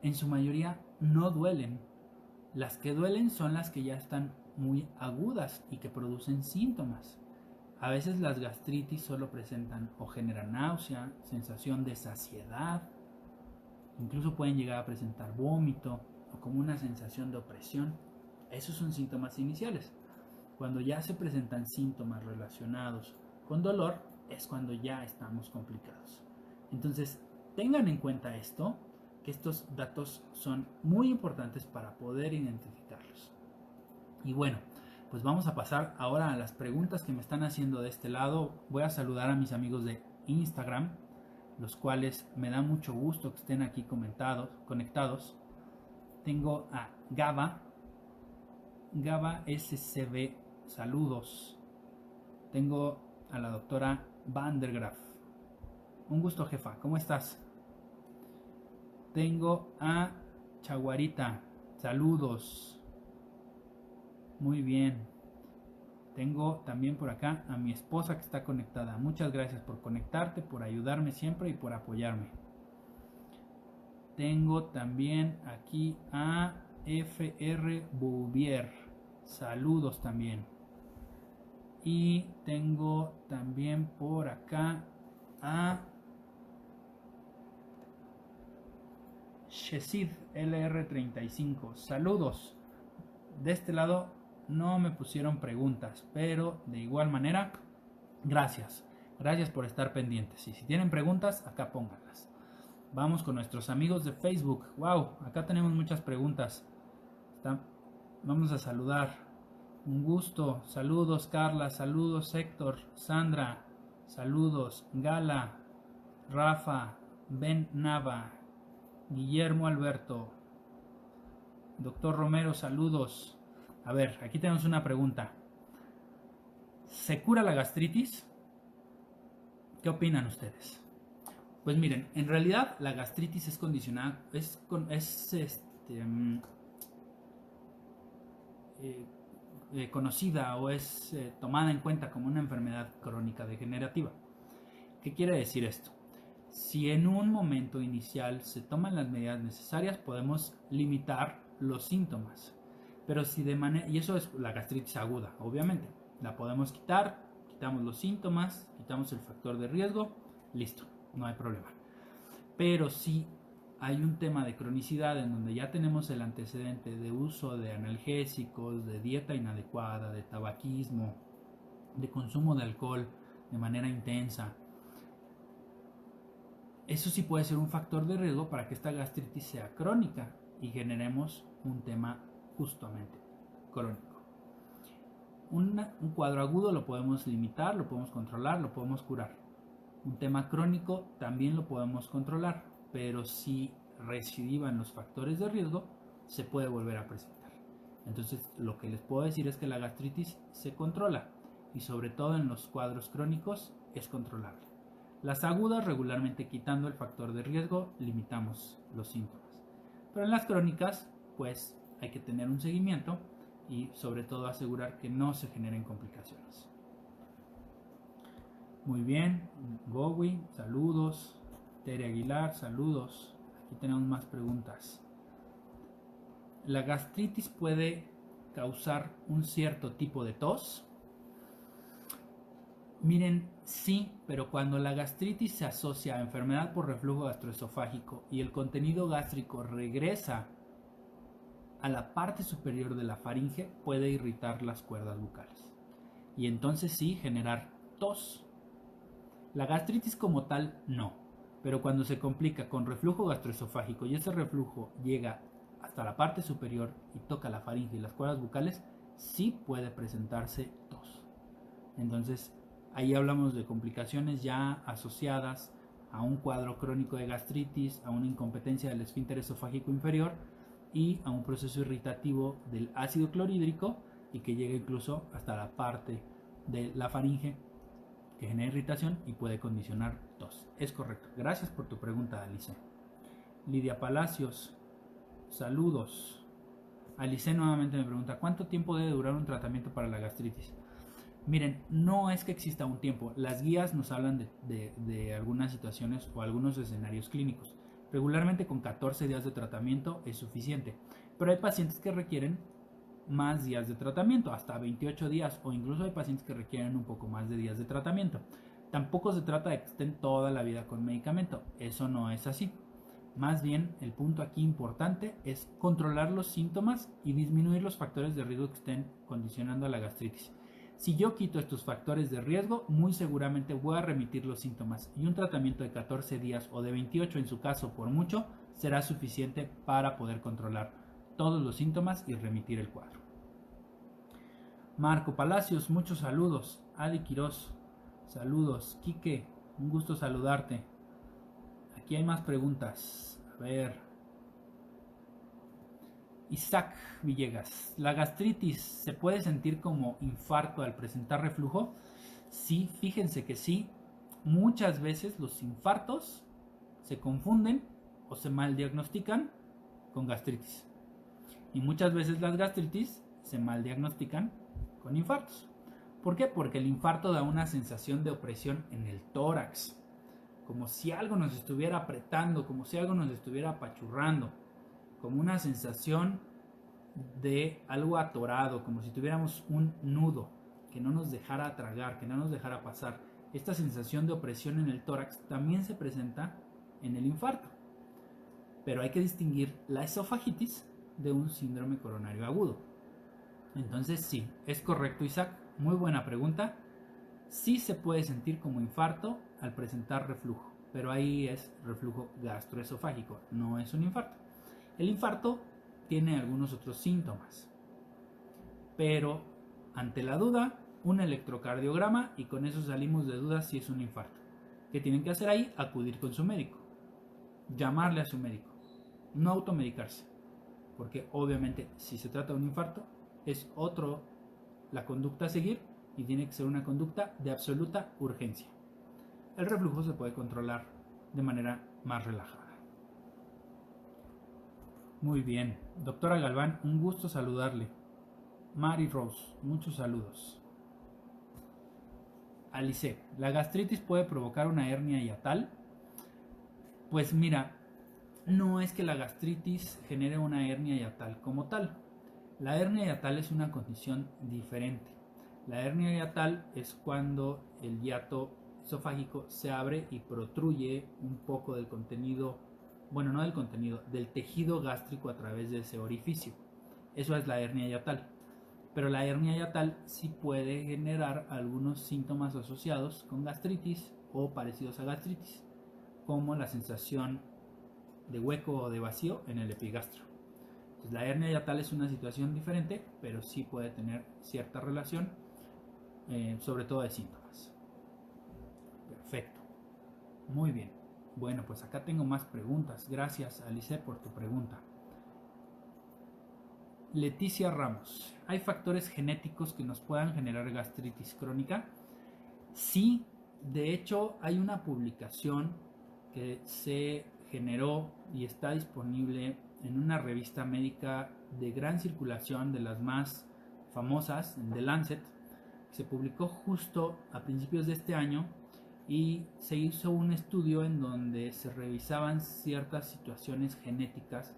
en su mayoría, no duelen. Las que duelen son las que ya están muy agudas y que producen síntomas. A veces las gastritis solo presentan o generan náusea, sensación de saciedad, incluso pueden llegar a presentar vómito o como una sensación de opresión. Esos son síntomas iniciales. Cuando ya se presentan síntomas relacionados con dolor, es cuando ya estamos complicados. Entonces, tengan en cuenta esto, que estos datos son muy importantes para poder identificarlos. Y bueno, pues vamos a pasar ahora a las preguntas que me están haciendo de este lado. Voy a saludar a mis amigos de Instagram, los cuales me da mucho gusto que estén aquí conectados. Tengo a Gaba SCB, saludos. Tengo a la doctora Vandergraaf. Un gusto, jefa, ¿cómo estás? Tengo a Chaguarita, saludos. Muy bien. Tengo también por acá a mi esposa que está conectada. Muchas gracias por conectarte, por ayudarme siempre y por apoyarme. Tengo también aquí a FR Bouvier. Saludos también. Y tengo también por acá a Shesid LR35. Saludos. De este lado no me pusieron preguntas, pero de igual manera, gracias. Gracias por estar pendientes. Y si tienen preguntas, acá pónganlas. Vamos con nuestros amigos de Facebook. Wow, acá tenemos muchas preguntas. Vamos a saludar. Un gusto. Saludos, Carla. Saludos, Héctor. Sandra. Saludos, Gala. Rafa. Ben Nava. Guillermo Alberto. Doctor Romero, saludos. A ver, aquí tenemos una pregunta. ¿Se cura la gastritis? ¿Qué opinan ustedes? Pues miren, en realidad la gastritis es condicionada, conocida o es tomada en cuenta como una enfermedad crónica degenerativa. ¿Qué quiere decir esto? Si en un momento inicial se toman las medidas necesarias, podemos limitar los síntomas. Pero si de manera, y eso es la gastritis aguda, obviamente, la podemos quitar, quitamos los síntomas, quitamos el factor de riesgo, listo, no hay problema. Pero si hay un tema de cronicidad en donde ya tenemos el antecedente de uso de analgésicos, de dieta inadecuada, de tabaquismo, de consumo de alcohol de manera intensa, eso sí puede ser un factor de riesgo para que esta gastritis sea crónica y generemos un tema justamente crónico. Un cuadro agudo lo podemos limitar, lo podemos controlar, lo podemos curar. Un tema crónico también lo podemos controlar, pero si recidivan los factores de riesgo, se puede volver a presentar. Entonces, lo que les puedo decir es que la gastritis se controla y sobre todo en los cuadros crónicos es controlable. Las agudas, regularmente quitando el factor de riesgo, limitamos los síntomas. Pero en las crónicas, pues hay que tener un seguimiento y sobre todo asegurar que no se generen complicaciones. Muy bien, Gowi, saludos. Tere Aguilar, saludos. Aquí tenemos más preguntas. La gastritis puede causar un cierto tipo de tos. Miren, sí, pero cuando la gastritis se asocia a enfermedad por reflujo gastroesofágico y el contenido gástrico regresa a la parte superior de la faringe, puede irritar las cuerdas bucales y entonces sí generar tos. La gastritis como tal no, pero cuando se complica con reflujo gastroesofágico y ese reflujo llega hasta la parte superior y toca la faringe y las cuerdas bucales, sí puede presentarse tos. Entonces, ahí hablamos de complicaciones ya asociadas a un cuadro crónico de gastritis, a una incompetencia del esfínter esofágico inferior y a un proceso irritativo del ácido clorhídrico y que llega incluso hasta la parte de la faringe que genera irritación y puede condicionar tos. Es correcto. Gracias por tu pregunta, Alice. Lidia Palacios, saludos. Alice nuevamente me pregunta, ¿cuánto tiempo debe durar un tratamiento para la gastritis? Miren, no es que exista un tiempo. Las guías nos hablan de algunas situaciones o algunos escenarios clínicos. Regularmente con 14 días de tratamiento es suficiente, pero hay pacientes que requieren más días de tratamiento, hasta 28 días, o incluso hay pacientes que requieren un poco más de días de tratamiento. Tampoco se trata de que estén toda la vida con medicamento, eso no es así. Más bien, el punto aquí importante es controlar los síntomas y disminuir los factores de riesgo que estén condicionando a la gastritis. Si yo quito estos factores de riesgo, muy seguramente voy a remitir los síntomas y un tratamiento de 14 días o de 28 en su caso por mucho será suficiente para poder controlar todos los síntomas y remitir el cuadro. Marco Palacios, muchos saludos. Adi Quiroz, saludos. Quique, un gusto saludarte. Aquí hay más preguntas. A ver. Isaac Villegas, ¿la gastritis se puede sentir como infarto al presentar reflujo? Sí, fíjense que sí. Muchas veces los infartos se confunden o se mal diagnostican con gastritis. Y muchas veces las gastritis se mal diagnostican con infartos. ¿Por qué? Porque el infarto da una sensación de opresión en el tórax, como si algo nos estuviera apretando, como si algo nos estuviera apachurrando, como una sensación de algo atorado, como si tuviéramos un nudo que no nos dejara tragar, que no nos dejara pasar. Esta sensación de opresión en el tórax también se presenta en el infarto. Pero hay que distinguir la esofagitis de un síndrome coronario agudo. Entonces sí, es correcto, Isaac, muy buena pregunta. Sí se puede sentir como infarto al presentar reflujo, pero ahí es reflujo gastroesofágico, no es un infarto. El infarto tiene algunos otros síntomas, pero ante la duda, un electrocardiograma y con eso salimos de dudas si es un infarto. ¿Qué tienen que hacer ahí? Acudir con su médico, llamarle a su médico, no automedicarse, porque obviamente si se trata de un infarto es otro la conducta a seguir y tiene que ser una conducta de absoluta urgencia. El reflujo se puede controlar de manera más relajada. Muy bien, doctora Galván, un gusto saludarle. Mary Rose, muchos saludos. Alice, ¿la gastritis puede provocar una hernia hiatal? Pues mira, no es que la gastritis genere una hernia hiatal como tal. La hernia hiatal es una condición diferente. La hernia hiatal es cuando el hiato esofágico se abre y protruye un poco del contenido, bueno, no del contenido, del tejido gástrico a través de ese orificio. Eso es la hernia hiatal. Pero la hernia hiatal sí puede generar algunos síntomas asociados con gastritis o parecidos a gastritis, como la sensación de hueco o de vacío en el epigastro. Entonces, la hernia hiatal es una situación diferente, pero sí puede tener cierta relación, sobre todo de síntomas. Perfecto. Muy bien. Bueno, pues acá tengo más preguntas. Gracias, Alice, por tu pregunta. Leticia Ramos, ¿hay factores genéticos que nos puedan generar gastritis crónica? Sí, de hecho hay una publicación que se generó y está disponible en una revista médica de gran circulación, de las más famosas, en The Lancet, que se publicó justo a principios de este año y se hizo un estudio en donde se revisaban ciertas situaciones genéticas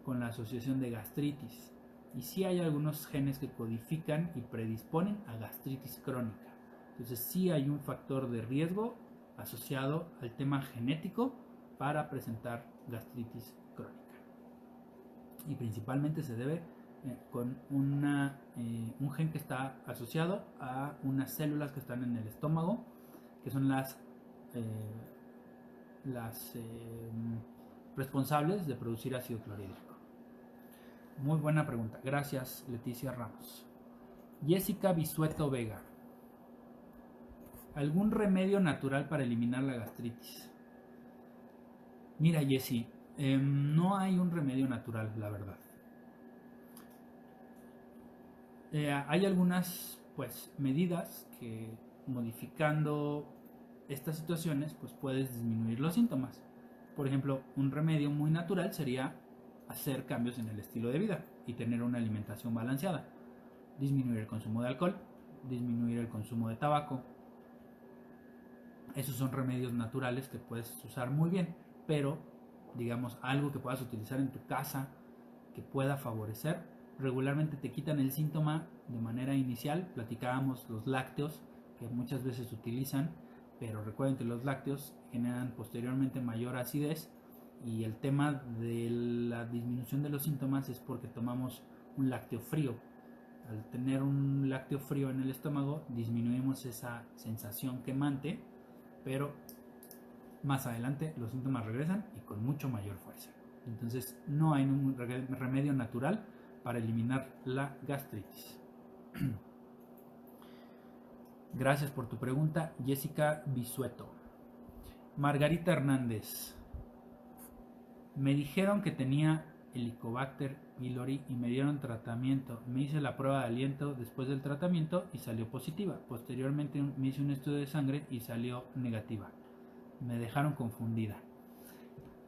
con la asociación de gastritis. Y sí hay algunos genes que codifican y predisponen a gastritis crónica. Entonces sí hay un factor de riesgo asociado al tema genético para presentar gastritis crónica. Y principalmente se debe con un gen que está asociado a unas células que están en el estómago, que son las responsables de producir ácido clorhídrico. Muy buena pregunta. Gracias, Leticia Ramos. Jessica Bisueto Vega. ¿Algún remedio natural para eliminar la gastritis? Mira, Jessie, no hay un remedio natural, la verdad. Hay algunas medidas que, modificando estas situaciones, pues puedes disminuir los síntomas. Por ejemplo, un remedio muy natural sería hacer cambios en el estilo de vida y tener una alimentación balanceada. Disminuir el consumo de alcohol, disminuir el consumo de tabaco. Esos son remedios naturales que puedes usar muy bien, pero digamos algo que puedas utilizar en tu casa que pueda favorecer. Regularmente te quitan el síntoma de manera inicial. Platicábamos los lácteos que muchas veces se utilizan, pero recuerden que los lácteos generan posteriormente mayor acidez, y el tema de la disminución de los síntomas es porque tomamos un lácteo frío. Al tener un lácteo frío en el estómago disminuimos esa sensación quemante, pero más adelante los síntomas regresan y con mucho mayor fuerza. Entonces no hay un remedio natural para eliminar la gastritis. Gracias por tu pregunta, Jessica Bisueto. Margarita Hernández. Me dijeron que tenía Helicobacter pylori y me dieron tratamiento. Me hice la prueba de aliento después del tratamiento y salió positiva. Posteriormente me hice un estudio de sangre y salió negativa. Me dejaron confundida.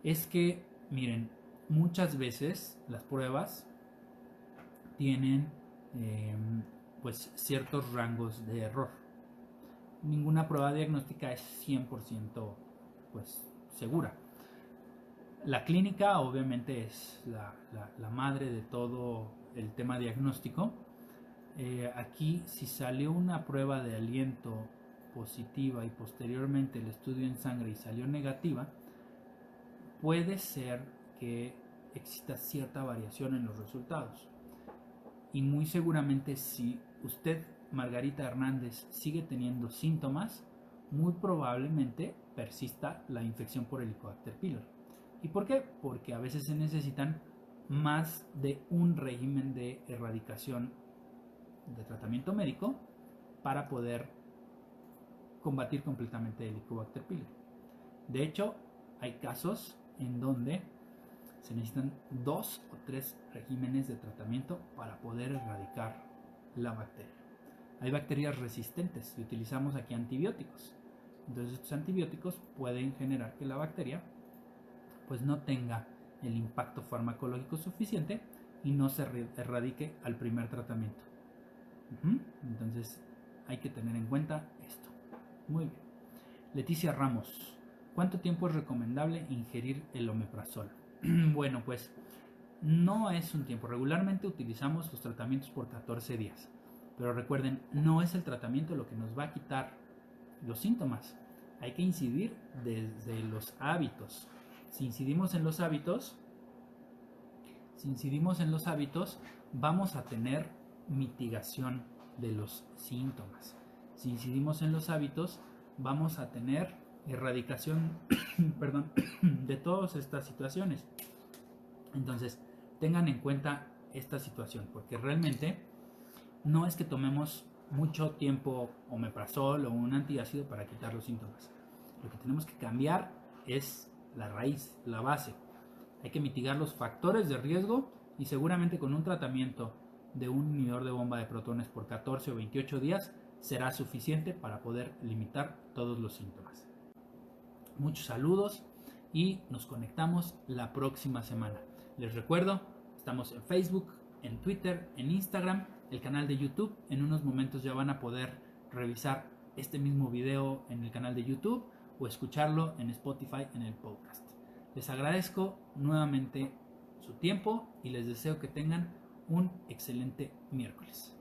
Es que, miren, muchas veces las pruebas tienen ciertos rangos de error. Ninguna prueba diagnóstica es 100% segura. La clínica obviamente es la madre de todo el tema diagnóstico. Aquí, si salió una prueba de aliento positiva y posteriormente el estudio en sangre y salió negativa, puede ser que exista cierta variación en los resultados. Y muy seguramente, si usted, Margarita Hernández, sigue teniendo síntomas, muy probablemente persista la infección por Helicobacter pylori. ¿Y por qué? Porque a veces se necesitan más de un régimen de erradicación de tratamiento médico para poder combatir completamente el Helicobacter pylori. De hecho, hay casos en donde se necesitan 2 o 3 regímenes de tratamiento para poder erradicar la bacteria. Hay bacterias resistentes y utilizamos aquí antibióticos. Entonces estos antibióticos pueden generar que la bacteria no tenga el impacto farmacológico suficiente y no se erradique al primer tratamiento. Entonces hay que tener en cuenta esto. Muy bien. Leticia Ramos. ¿Cuánto tiempo es recomendable ingerir el omeprazol? Bueno, no es un tiempo. Regularmente utilizamos los tratamientos por 14 días. Pero recuerden, no es el tratamiento lo que nos va a quitar los síntomas. Hay que incidir desde los hábitos. Si incidimos en los hábitos, vamos a tener mitigación de los síntomas. Si incidimos en los hábitos, vamos a tener erradicación de todas estas situaciones. Entonces, tengan en cuenta esta situación, porque realmente no es que tomemos mucho tiempo omeprazol o un antiácido para quitar los síntomas. Lo que tenemos que cambiar es la raíz, la base. Hay que mitigar los factores de riesgo y seguramente con un tratamiento de un inhibidor de bomba de protones por 14 o 28 días será suficiente para poder limitar todos los síntomas. Muchos saludos y nos conectamos la próxima semana. Les recuerdo, estamos en Facebook, en Twitter, en Instagram, el canal de YouTube. En unos momentos ya van a poder revisar este mismo video en el canal de YouTube o escucharlo en Spotify en el podcast. Les agradezco nuevamente su tiempo y les deseo que tengan un excelente miércoles.